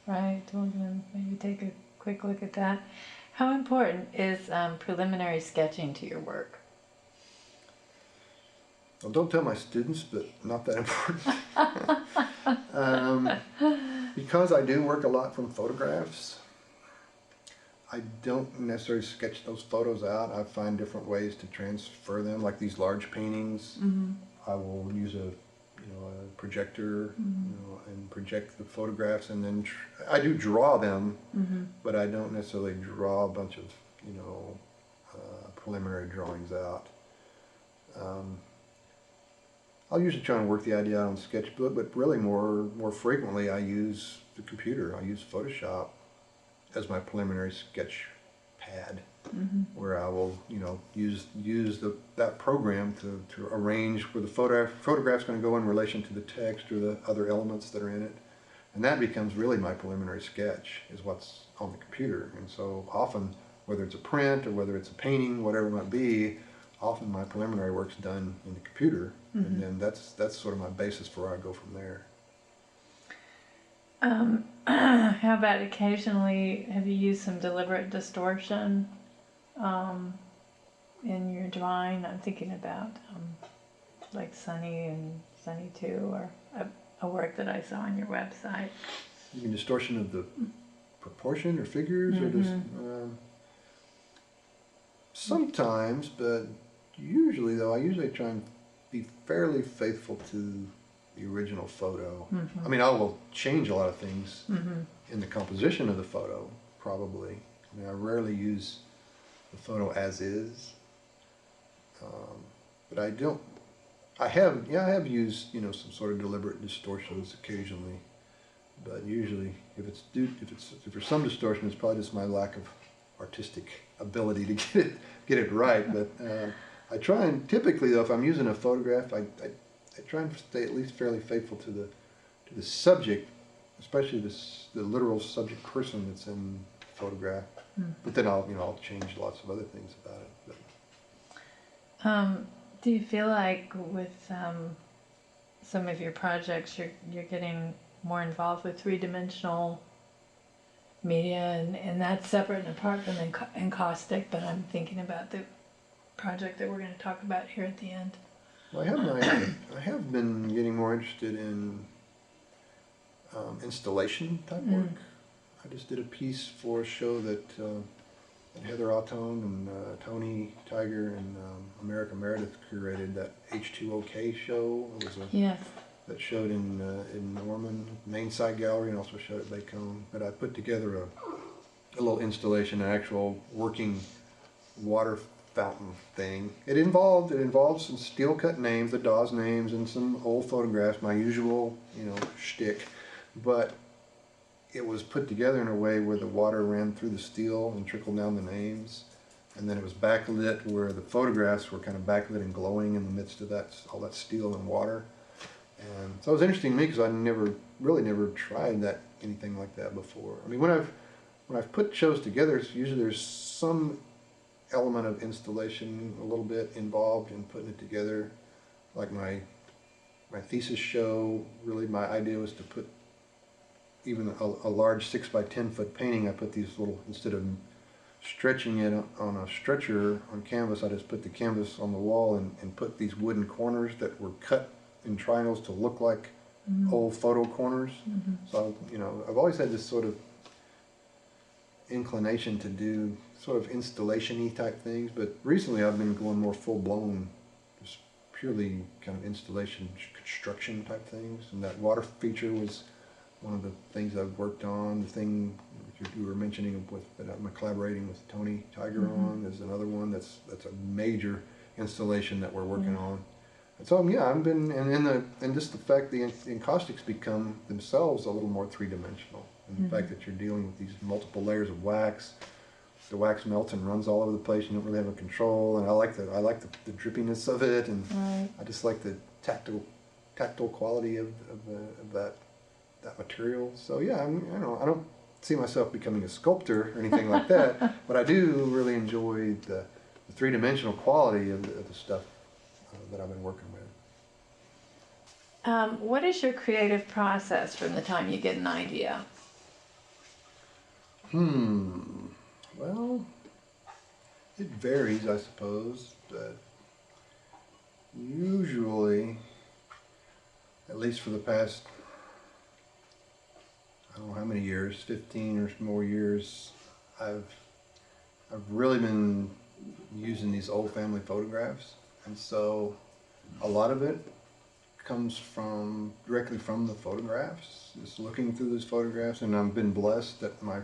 Right, we're going to maybe take a quick look at that. How important is preliminary sketching to your work? Well, don't tell my students, but not that important. Because I do work a lot from photographs, I don't necessarily sketch those photos out. I find different ways to transfer them, like these large paintings. I will use a projector, and project the photographs, and then I do draw them, but I don't necessarily draw a bunch of preliminary drawings out. I'll usually try and work the idea out on sketchbook, but really more frequently I use the computer. I use Photoshop as my preliminary sketch pad, where I will use that program to arrange where the photograph's going to go in relation to the text or the other elements that are in it, and that becomes really my preliminary sketch, is what's on the computer. And so often, whether it's a print or whether it's a painting, whatever it might be, often my preliminary work's done in the computer, and then that's sort of my basis for where I go from there. How about occasionally, have you used some deliberate distortion in your drawing? I'm thinking about like Sunny and Sunny 2, or a work that I saw on your website. You mean distortion of the proportion or figures, or just sometimes, but usually though, I usually try and be fairly faithful to the original photo. I mean, I will change a lot of things in the composition of the photo, probably. I mean, I rarely use the photo as is, but I have used some sort of deliberate distortions occasionally, but usually if there's some distortion, it's probably just my lack of artistic ability to get it right. But I try and, typically though, if I'm using a photograph, I try and stay at least fairly faithful to the subject, especially the literal subject person that's in the photograph. But then I'll change lots of other things about it. But. Do you feel like with some of your projects you're getting more involved with three-dimensional media, and that's separate and apart from encaustic, but I'm thinking about the project that we're going to talk about here at the end? Well, I have been getting more interested in installation type work. I just did a piece for a show that Heather Autone and Tony Tiger and America Meredith curated, that H2OK show. It was that showed in Norman, Main Side Gallery, and also showed at Bacone. But I put together a little installation, an actual working water fountain thing. It involved some steel cut names, the Dawes names, and some old photographs, my usual shtick, but it was put together in a way where the water ran through the steel and trickled down the names, and then it was backlit where the photographs were kind of backlit and glowing in the midst of all that steel and water. And so it was interesting to me because I really never tried anything like that before. I mean, when I've put shows together, usually there's some element of installation a little bit involved in putting it together. Like my thesis show, really my idea was to put even a large 6 by 10 foot painting. I put these little, instead of stretching it on a stretcher on canvas, I just put the canvas on the wall and put these wooden corners that were cut in triangles to look like old photo corners. So I've always had this sort of inclination to do sort of installation-y type things, but recently I've been going more full-blown, just purely kind of installation construction type things. And that water feature was one of the things I've worked on. The thing you were mentioning that I'm collaborating with Tony Tiger on is another one that's a major installation that we're working on. And so I've been, and just the fact the encaustics become themselves a little more three-dimensional. And the fact that you're dealing with these multiple layers of wax, the wax melts and runs all over the place. You don't really have a control, and I like the drippiness of it, and I just like the tactile quality of that material. So I don't see myself becoming a sculptor or anything like that, but I do really enjoy the three-dimensional quality of the stuff that I've been working with. What is your creative process from the time you get an idea? Well, it varies, I suppose, but usually, at least for the past, I don't know how many years, 15 or more years, I've I've really been using these old family photographs, and so a lot of it comes from directly from the photographs, just looking through those photographs. And I've been blessed that my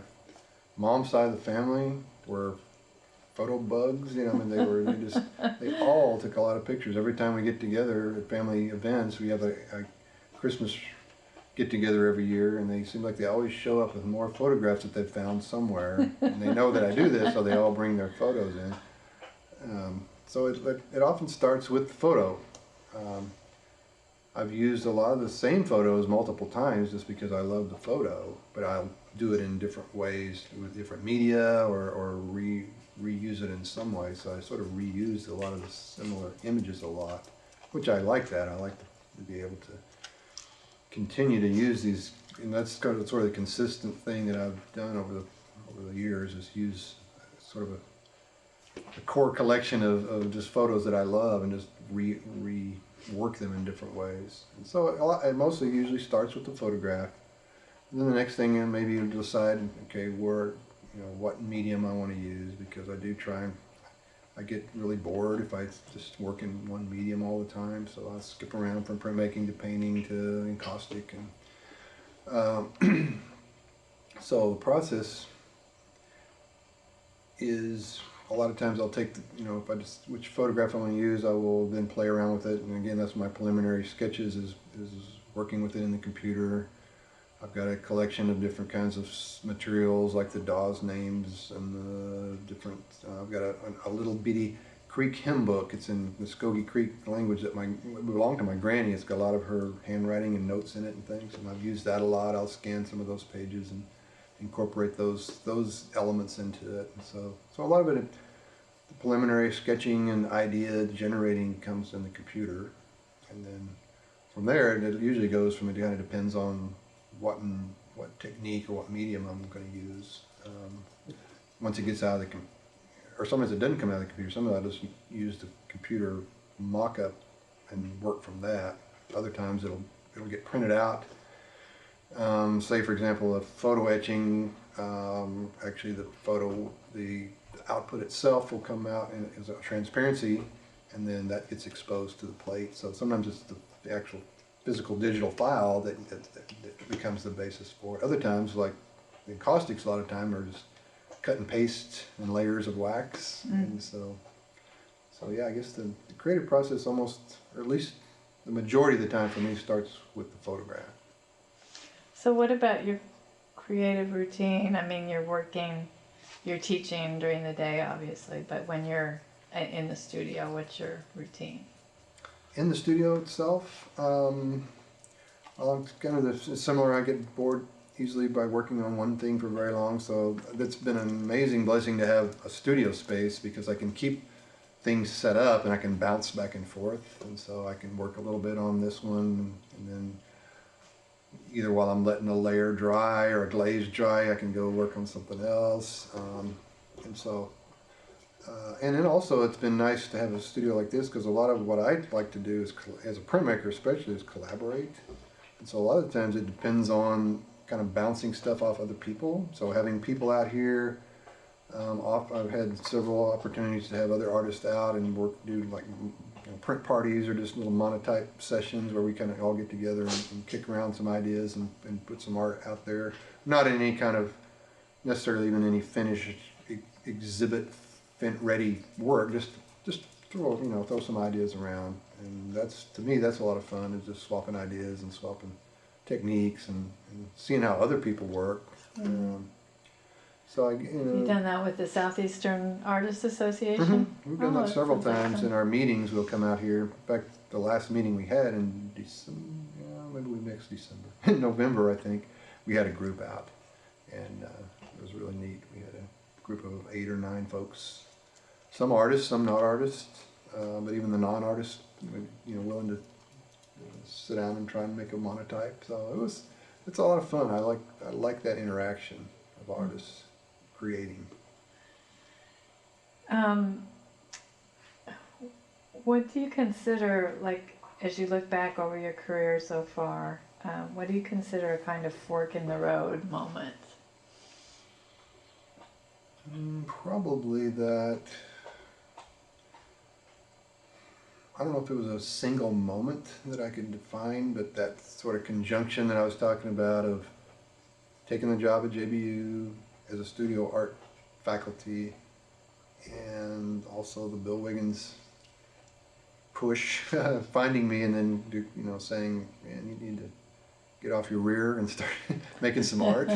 mom's side of the family were photo bugs, you know. I mean, they all took a lot of pictures. Every time we get together at family events, we have a Christmas get together every year, and they seem like they always show up with more photographs that they've found somewhere, and they know that I do this, so they all bring their photos in. So it often starts with the photo. I've used a lot of the same photos multiple times just because I love the photo, but I'll do it in different ways with different media, or reuse it in some way. So I sort of reused a lot of the similar images a lot, which I like that. I like to be able to continue to use these, and that's kind of sort of the consistent thing that I've done over the years, is use sort of a core collection of just photos that I love and just rework them in different ways. And so it mostly usually starts with the photograph. And then the next thing, and maybe you decide, okay, what medium I want to use, because I get really bored if I just work in one medium all the time. So I skip around from printmaking to painting to encaustic, and so the process is, a lot of times I'll take which photograph I want to use, I will then play around with it. And again, that's my preliminary sketches, is working with it in the computer. I've got a collection of different kinds of materials, like the Dawes names and the different, I've got a little bitty Creek hymn book. It's in the Muskogee Creek language that belonged to my granny. It's got a lot of her handwriting and notes in it and things, and I've used that a lot. I'll scan some of those pages and incorporate those elements into it. And so a lot of it, the preliminary sketching and idea generating, comes in the computer, and then from there it usually goes from, it kind of depends on what technique or what medium I'm going to use. Once it gets out of the or sometimes it doesn't come out of the computer. Sometimes I just use the computer mock-up and work from that. Other times it'll get printed out. Say for example, a photo etching, actually the output itself will come out as a transparency, and then that gets exposed to the plate. So sometimes it's the actual physical digital file that becomes the basis for it. Other times, like the encaustics, a lot of time are just cut and paste in layers of wax. And so yeah, I guess the creative process almost, or at least the majority of the time for me, starts with the photograph. So what about your creative routine? I mean, you're teaching during the day, obviously, but when you're in the studio, what's your routine? In the studio itself, it's kind of similar. I get bored easily by working on one thing for very long, so it's been an amazing blessing to have a studio space, because I can keep things set up and I can bounce back and forth, and so I can work a little bit on this one, and then either while I'm letting a layer dry or a glaze dry, I can go work on something else. And so and then also it's been nice to have a studio like this, because a lot of what I like to do is, as a printmaker especially, is collaborate. And so a lot of times it depends on kind of bouncing stuff off other people. So having people out here, I've had several opportunities to have other artists out and do like print parties, or just little monotype sessions where we kind of all get together and kick around some ideas and put some art out there. Not in any kind of necessarily even any finished exhibit ready work, just throw some ideas around. And that's, to me, that's a lot of fun, is just swapping ideas and swapping techniques and seeing how other people work. So You've done that with the Southeastern Artists Association? We've done that several times. In our meetings, we'll come out here. In fact, the last meeting we had in December, next December, in November, I think, we had a group out, and it was really neat. We had a group of 8 or 9 folks, some artists, some not artists, but even the non-artists, willing to sit down and try and make a monotype. So it's a lot of fun. I like that interaction of artists creating. What do you consider, like, as you look back over your career so far, what do you consider a kind of fork in the road moment? Probably that, I don't know if it was a single moment that I could define, but that sort of conjunction that I was talking about of taking the job at JBU as a studio art faculty, and also the Bill Wiggins push, finding me and then saying, man, you need to get off your rear and start making some art.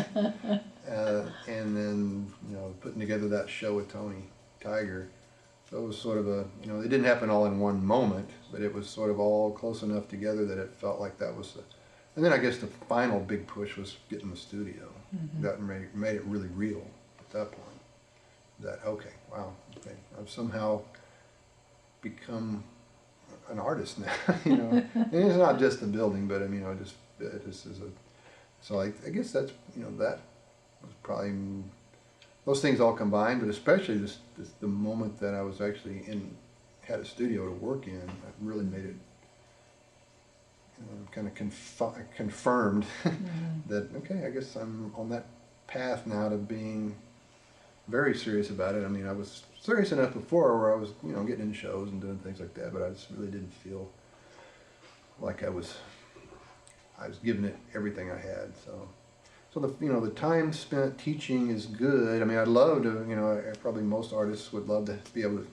And then, putting together that show with Tony Tiger. So it was sort of a, it didn't happen all in one moment, but it was sort of all close enough together that it felt like that was and then I guess the final big push was getting the studio. That made it really real at that point. That, okay, wow, okay, I've somehow become an artist now, And it's not just the building, but it just is a, so I guess that's, that was probably, those things all combined, but especially this the moment that I was actually had a studio to work in, that really made it kind of confirmed that, okay, I guess I'm on that path now to being very serious about it. I mean, I was serious enough before where I was, getting in shows and doing things like that, but I just really didn't feel like I was giving it everything I had. So the time spent teaching is good. I mean, I'd love to, probably most artists would love to be able to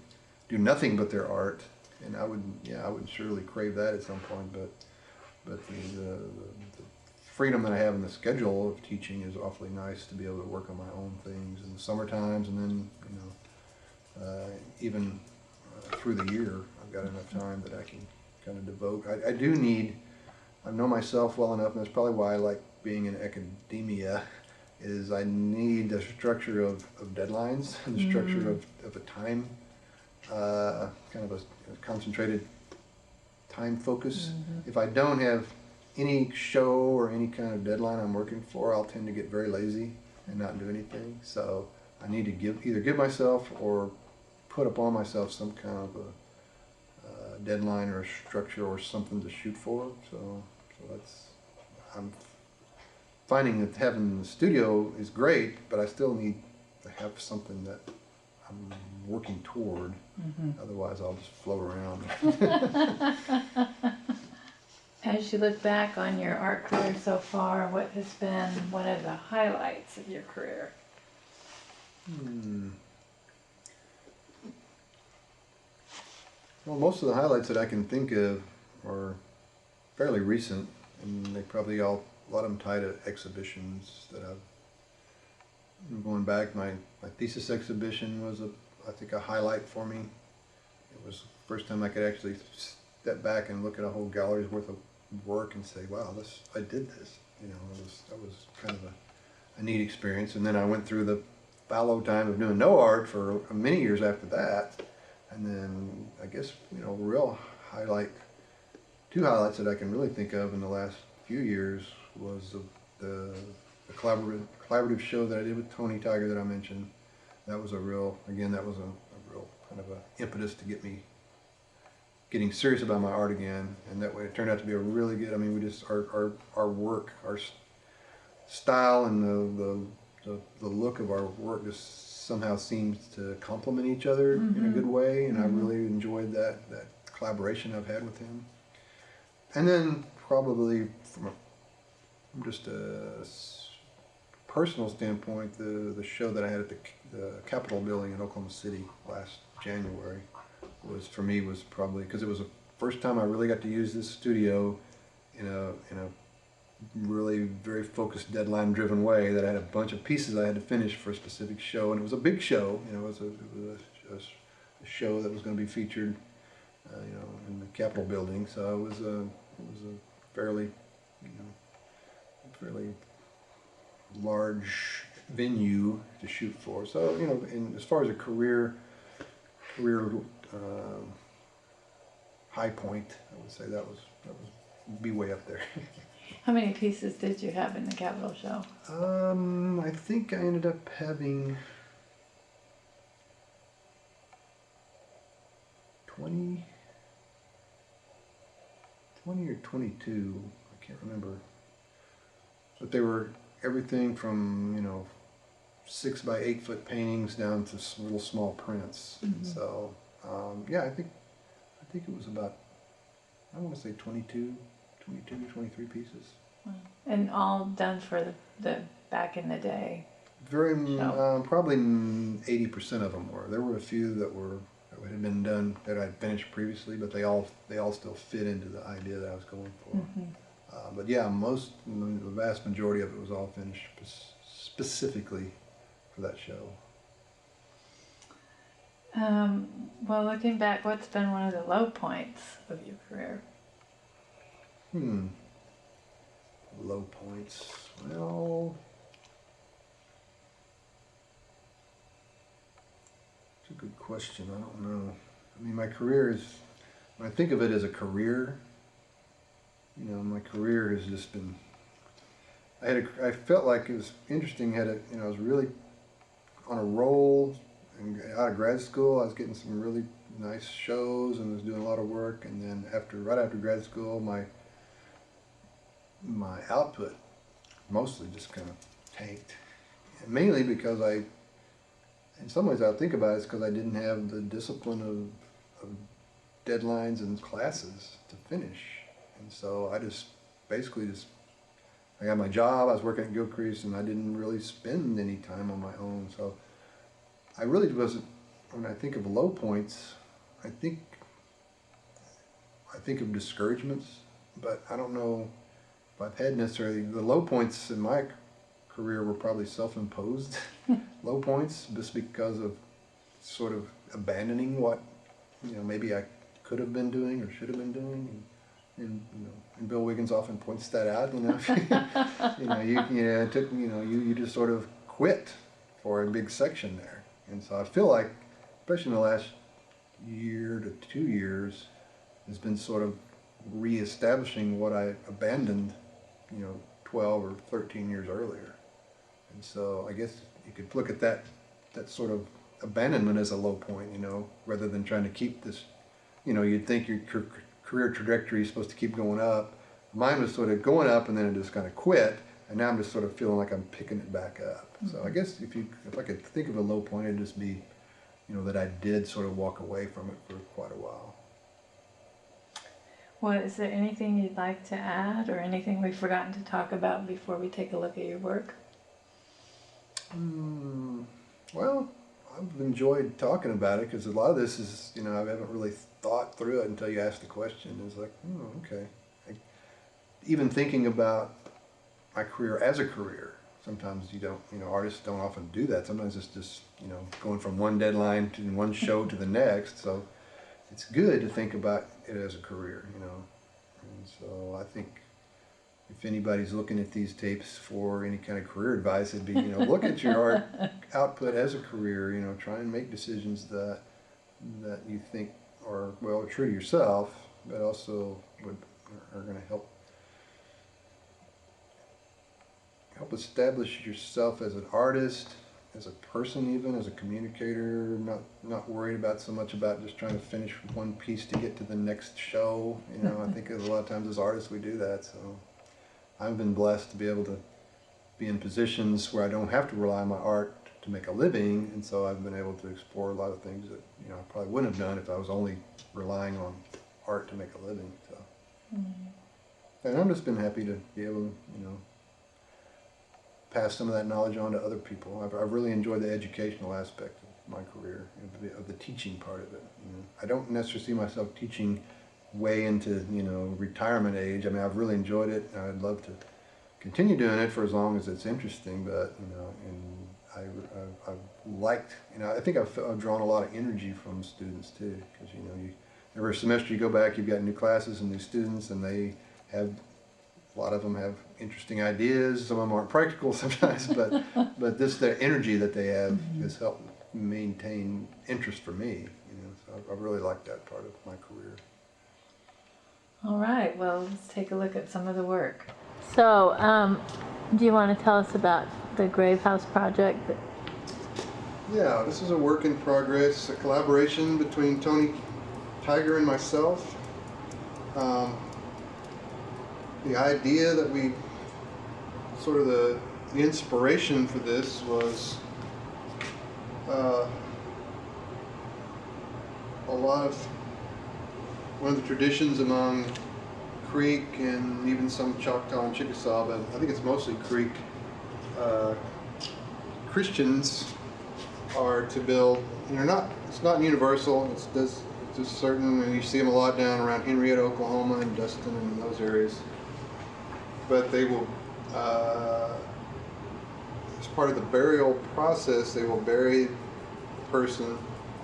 do nothing but their art, and I would surely crave that at some point. But the freedom that I have in the schedule of teaching is awfully nice to be able to work on my own things in the summer times, and then even through the year, I've got enough time that I can kind of devote. I know myself well enough, and that's probably why I like being in academia, is I need the structure of deadlines and the structure of a time, kind of a concentrated time focus. If I don't have any show or any kind of deadline I'm working for, I'll tend to get very lazy and not do anything. So I need to either give myself or put upon myself some kind of a deadline or a structure or something to shoot for. So I'm finding that having the studio is great, but I still need to have something that I'm working toward. Otherwise, I'll just float around. As you look back on your art career so far, what has been one of the highlights of your career? Well, most of the highlights that I can think of are fairly recent, and they probably a lot of them tie to exhibitions that going back. My thesis exhibition was I think a highlight for me. It was the first time I could actually step back and look at a whole gallery's worth of work and say, wow, I did this. That was kind of a neat experience. And then I went through the fallow time of doing no art for many years after that. And then I guess, real two highlights that I can really think of in the last few years was the collaborative show that I did with Tony Tiger that I mentioned. That was a real kind of a impetus to get me getting serious about my art again, and that way it turned out to be a really good, we just, our work, our style and the look of our work just somehow seems to complement each other in a good way, and I really enjoyed that collaboration I've had with him. And then probably from just a personal standpoint, the show that I had at the Capitol building in Oklahoma City last January was probably, because it was the first time I really got to use this studio in a really very focused, deadline driven way, that I had a bunch of pieces I had to finish for a specific show, and it was a big show. It was a show that was going to be featured in the Capitol building. So it was a fairly large venue to shoot for. So as far as a career high point, I would say that was be way up there. How many pieces did you have in the Capitol show? I think I ended up having 20 or 22. I can't remember. But they were everything from, 6 by 8 foot paintings down to little small prints. And so, yeah, I think it was about, I want to say 22, 23 pieces. Wow. And all done for the back in the day. Very, probably 80% of them were. There were a few that had been done that I'd finished previously, but they all still fit into the idea that I was going for. But yeah, the vast majority of it was all finished specifically for that show. Well, looking back, what's been one of the low points of your career? Low points. Well, it's a good question. I don't know. I mean, my career is, when I think of it as a career, my career has just been, I felt like it was interesting, I was really on a roll, and out of grad school, I was getting some really nice shows and was doing a lot of work, and then right after grad school, my output mostly just kind of tanked. And mainly because in some ways I think about it, it's because I didn't have the discipline of deadlines and classes to finish. And so I I got my job, I was working at Gilcrease, and I didn't really spend any time on my own. So I really wasn't, when I think of low points, I think of discouragements, but I don't know if I've had necessarily, the low points in my career were probably self-imposed low points, just because of sort of abandoning what, maybe I could have been doing or should have been doing. And Bill Wiggins often points that out. You just sort of quit for a big section there. And so I feel like, especially in the last year to 2 years, has been sort of reestablishing what I abandoned, 12 or 13 years earlier. And so I guess you could look at that sort of abandonment as a low point, rather than trying to keep this, you'd think your career trajectory is supposed to keep going up. Mine was sort of going up, and then it just kind of quit, and now I'm just sort of feeling like I'm picking it back up. So I guess if I could think of a low point, it'd just be, that I did sort of walk away from it for quite a while. Well, is there anything you'd like to add, or anything we've forgotten to talk about before we take a look at your work? Well, I've enjoyed talking about it, because a lot of this is, I haven't really thought through it until you ask the question. It's like, okay. Even thinking about my career as a career, sometimes you don't, artists don't often do that. Sometimes it's just, going from one deadline to one show to the next. So it's good to think about it as a career, And so I think if anybody's looking at these tapes for any kind of career advice, it'd be, look at your art output as a career, try and make decisions that you think are, well, true to yourself, but also are going to help establish yourself as an artist, as a person, even as a communicator. Not worried about so much about just trying to finish one piece to get to the next show. I think a lot of times as artists we do that. So I've been blessed to be able to be in positions where I don't have to rely on my art to make a living, and so I've been able to explore a lot of things that I probably wouldn't have done if I was only relying on art to make a living. So, and I've just been happy to be able to pass some of that knowledge on to other people. I've really enjoyed the educational aspect of my career, of the teaching part of it. I don't necessarily see myself teaching way into retirement age. I mean, I've really enjoyed it, and I'd love to continue doing it for as long as it's interesting. But and I've liked, I think I've drawn a lot of energy from students too, because every semester you go back, you've got new classes and new students, and they have, a lot of them have interesting ideas. Some of them aren't practical sometimes, but this, their energy that they have has helped maintain interest for me. So I really liked that part of my career. All right, well, let's take a look at some of the work. So, do you want to tell us about the Grave House project? Yeah, this is a work in progress, a collaboration between Tony Tiger and myself. The idea that the inspiration for this was a lot of one of the traditions among Creek and even some Choctaw and Chickasaw, but I think it's mostly Creek Christians are to build. And it's not universal. It's just certain, and you see them a lot down around Henrietta, Oklahoma, and Dustin and those areas. But they will, as part of the burial process, they will bury the person,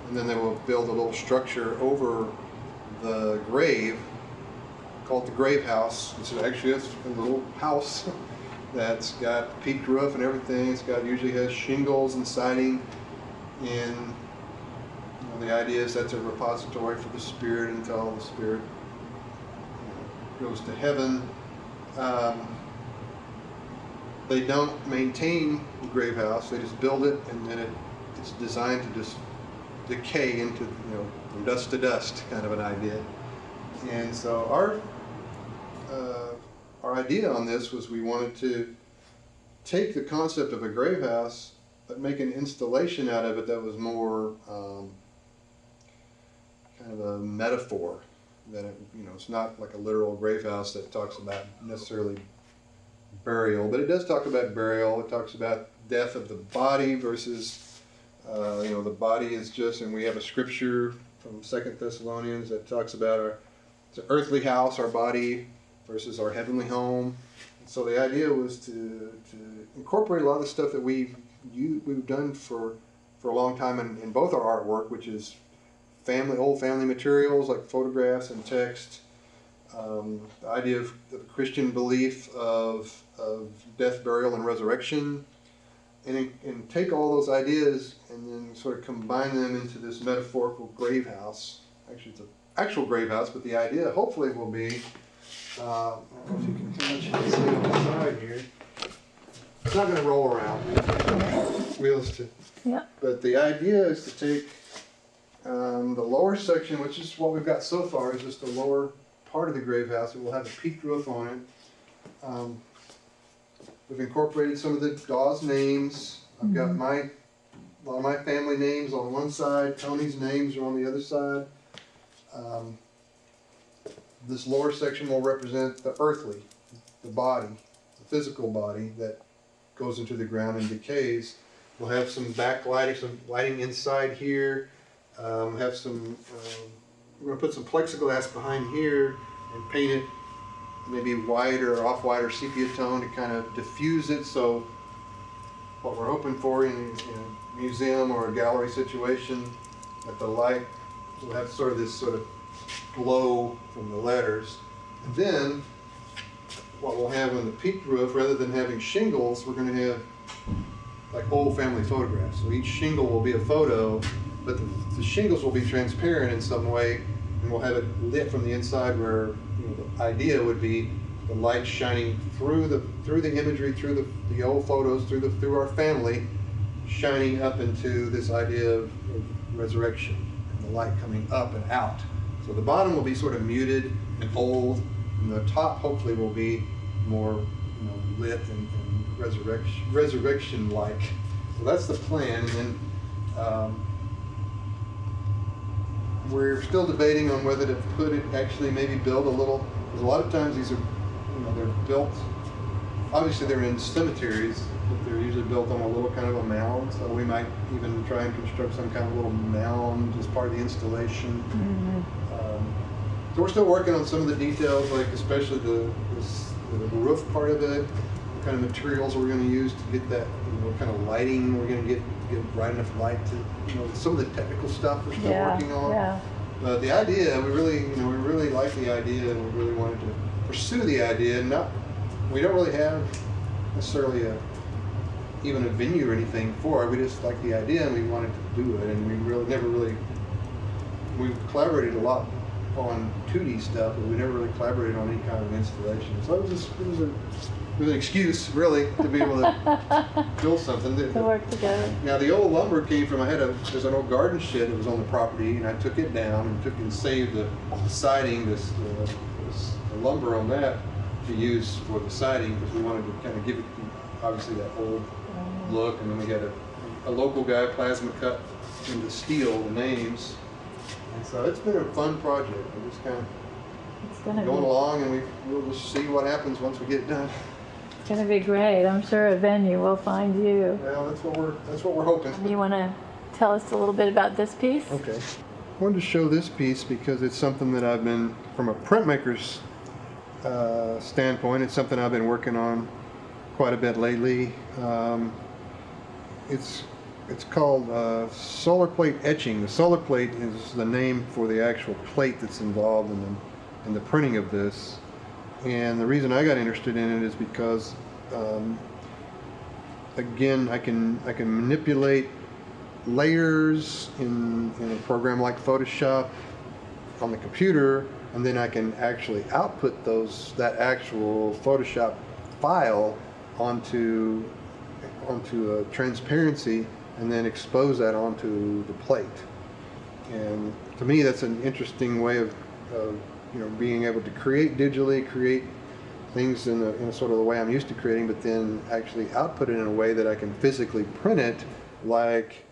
and then they will build a little structure over the grave, called the grave house. It's actually a little house that's got peaked roof and everything. It's got usually has shingles and siding, and the idea is that's a repository for the spirit until the spirit goes to heaven. They don't maintain the grave house; they just build it, and then it's designed to just decay into, from dust to dust, kind of an idea. And so our idea on this was we wanted to take the concept of a grave house, but make an installation out of it that was more kind of a metaphor. That it's not like a literal grave house that talks about necessarily burial, but it does talk about burial. It talks about death of the body versus the body is just, and we have a scripture from 2 Thessalonians that talks about it's an earthly house, our body, versus our heavenly home. And so the idea was to incorporate a lot of the stuff that we've done for a long time in both our artwork, which is old family materials like photographs and text. The idea of the Christian belief of death, burial, and resurrection, and take all those ideas and then sort of combine them into this metaphorical grave house. Actually, it's an actual grave house, but the idea hopefully will be, I don't know if you can touch it, see on the side here. It's not going to roll around. Wheels to. Yeah. But the idea is to take the lower section, which is what we've got so far, is just the lower part of the grave house. It will have a peaked roof on it. We've incorporated some of the Dawes names. I've got a lot of my family names on one side. Tony's names are on the other side. This lower section will represent the earthly, the body, the physical body that goes into the ground and decays. We'll have some backlighting, some lighting inside here. Have some, we're going to put some plexiglass behind here and paint it maybe white or off-white or sepia tone to kind of diffuse it. So what we're hoping for in a museum or a gallery situation, that the light will have sort of this sort of glow from the letters. And then what we'll have on the peaked roof, rather than having shingles, we're going to have like old family photographs. So each shingle will be a photo, but the shingles will be transparent in some way, and we'll have it lit from the inside, where the idea would be the light shining through the imagery, through the old photos, through our family, shining up into this idea of resurrection, and the light coming up and out. So the bottom will be sort of muted and old, and the top hopefully will be more lit and resurrection-like. So that's the plan. And then we're still debating on whether to actually maybe build a little, because a lot of times these are, they're built, obviously they're in cemeteries, but they're usually built on a little kind of a mound. So we might even try and construct some kind of little mound as part of the installation. So we're still working on some of the details, like especially the roof part of it, what kind of materials we're going to use to get that, what kind of lighting we're going to get bright enough light to, some of the technical stuff we're still working on. Yeah. But the idea, we really like the idea, and we really wanted to pursue the idea. We don't really have necessarily even a venue or anything for it. We just like the idea, and we wanted to do it. And we've collaborated a lot on 2D stuff, but we never really collaborated on any kind of installation. So it was an excuse, really, to be able to build something. To work together. Now, the old lumber came from, there's an old garden shed that was on the property, and I took it down and saved the siding, the lumber on that to use for the siding, because we wanted to kind of give it, obviously, that old look, and then we had a local guy plasma cut into steel the names. And so it's been a fun project. We're just kind of going along, and we'll just see what happens once we get it done. It's going to be great. I'm sure a venue will find you. Well, that's what we're hoping. You want to tell us a little bit about this piece? Okay. I wanted to show this piece because it's something that I've been, from a printmaker's standpoint, it's something I've been working on quite a bit lately. It's called solar plate etching. The solar plate is the name for the actual plate that's involved in the printing of this. And the reason I got interested in it is because, again, I can manipulate layers in a program like Photoshop on the computer, and then I can actually output that actual Photoshop file onto a transparency, and then expose that onto the plate. And to me, that's an interesting way of being able to create digitally, create things in a sort of the way I'm used to creating, but then actually output it in a way that I can physically print it like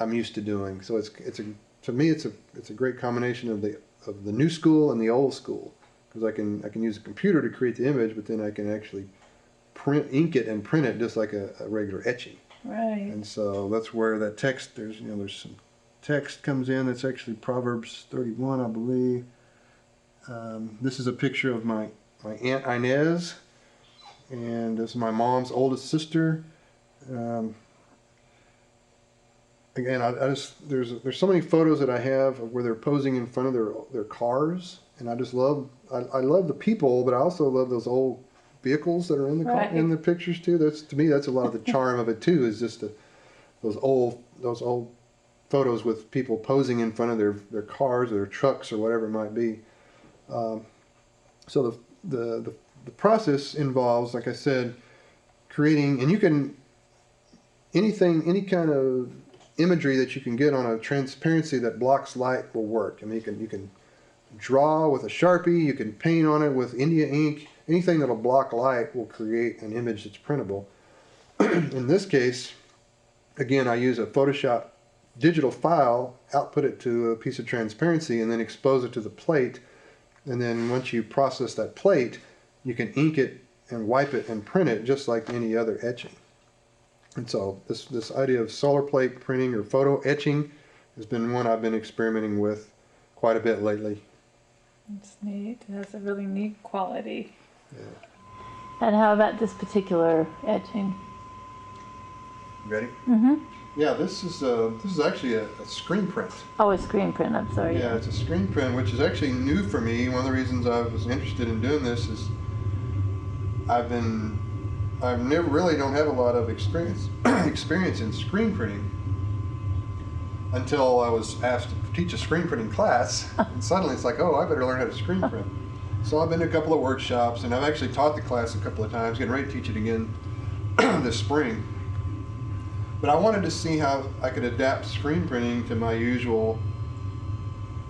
I'm used to doing. So to me it's a great combination of the new school and the old school, because I can use a computer to create the image, but then I can actually ink it and print it just like a regular etching. Right. And so that's where that text, there's some text comes in. That's actually Proverbs 31, I believe. This is a picture of my Aunt Inez, and this is my mom's oldest sister. Again, there's so many photos that I have of where they're posing in front of their cars, and I just love I love the people, but I also love those old vehicles that are in the pictures too. To me that's a lot of the charm of it too, is just those old photos with people posing in front of their cars or their trucks or whatever it might be. So the process involves, like I said, creating, and you can any kind of imagery that you can get on a transparency that blocks light will work. I mean, you can draw with a Sharpie, you can paint on it with India ink. Anything that'll block light will create an image that's printable. In this case, again, I use a Photoshop digital file, output it to a piece of transparency, and then expose it to the plate. And then once you process that plate, you can ink it and wipe it and print it just like any other etching. And so this idea of solar plate printing or photo etching has been one I've been experimenting with quite a bit lately. It's neat. It has a really neat quality. Yeah. And how about this particular etching? Ready? Mm-hmm. Yeah, this is actually a screen print. Oh, a screen print. I'm sorry. Yeah, it's a screen print, which is actually new for me. One of the reasons I was interested in doing this is I've never really don't have a lot of experience in screen printing until I was asked to teach a screen printing class, and suddenly it's like, oh, I better learn how to screen print. So I've been to a couple of workshops, and I've actually taught the class a couple of times, getting ready to teach it again this spring. But I wanted to see how I could adapt screen printing to my usual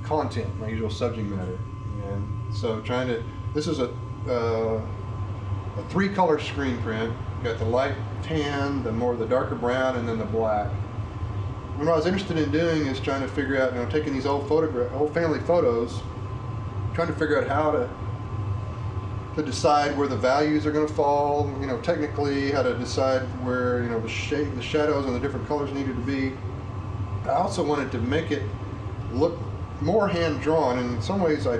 content, my usual subject matter. And so this is a 3-color screen print. You got the light tan, the darker brown, and then the black. And what I was interested in doing is trying to figure out, taking these old family photos, trying to figure out how to decide where the values are going to fall, technically how to decide where, the shadows and the different colors needed to be. I also wanted to make it look more hand-drawn, and in some ways I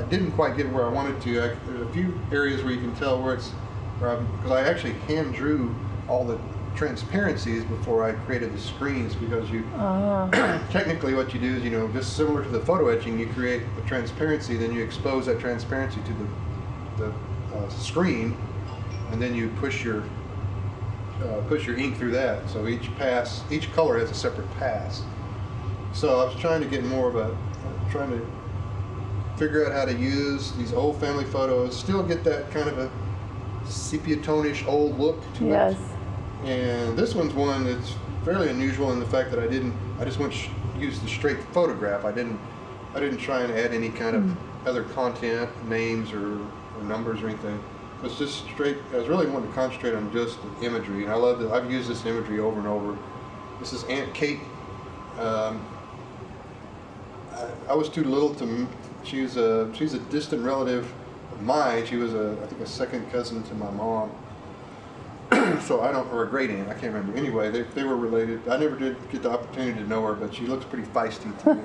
didn't quite get where I wanted to. There's a few areas where you can tell because I actually hand drew all the transparencies before I created the screens, because technically what you do is, just similar to the photo etching, you create a transparency, then you expose that transparency to the screen, and then you push your ink through that. So each color has a separate pass. So I was trying to get trying to figure out how to use these old family photos, still get that kind of a sepia tone-ish old look to it. And this one's one that's fairly unusual in the fact that I just went use the straight photograph. I didn't try and add any kind of other content, names or numbers or anything. was just straight. I was really wanting to concentrate on just the imagery, and I love that. I've used this imagery over and over. This is Aunt Kate. I was too little to. She's a distant relative of mine. She was I think a second cousin to my mom. So I don't, or a great aunt, I can't remember. Anyway, they were related. I never did get the opportunity to know her, but she looks pretty feisty to me.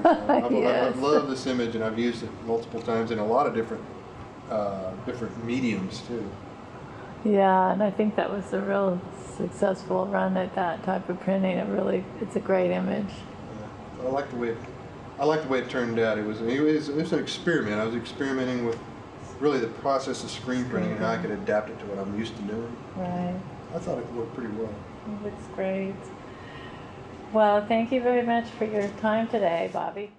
Yes. I love this image, and I've used it multiple times in a lot of different mediums too. Yeah, and I think that was a real successful run at that type of printing. It's a great image. I like the way it turned out. It was an experiment. I was experimenting with really the process of screen printing and how I could adapt it to what I'm used to doing. Right. I thought it worked pretty well. It looks great. Well, thank you very much for your time today, Bobby.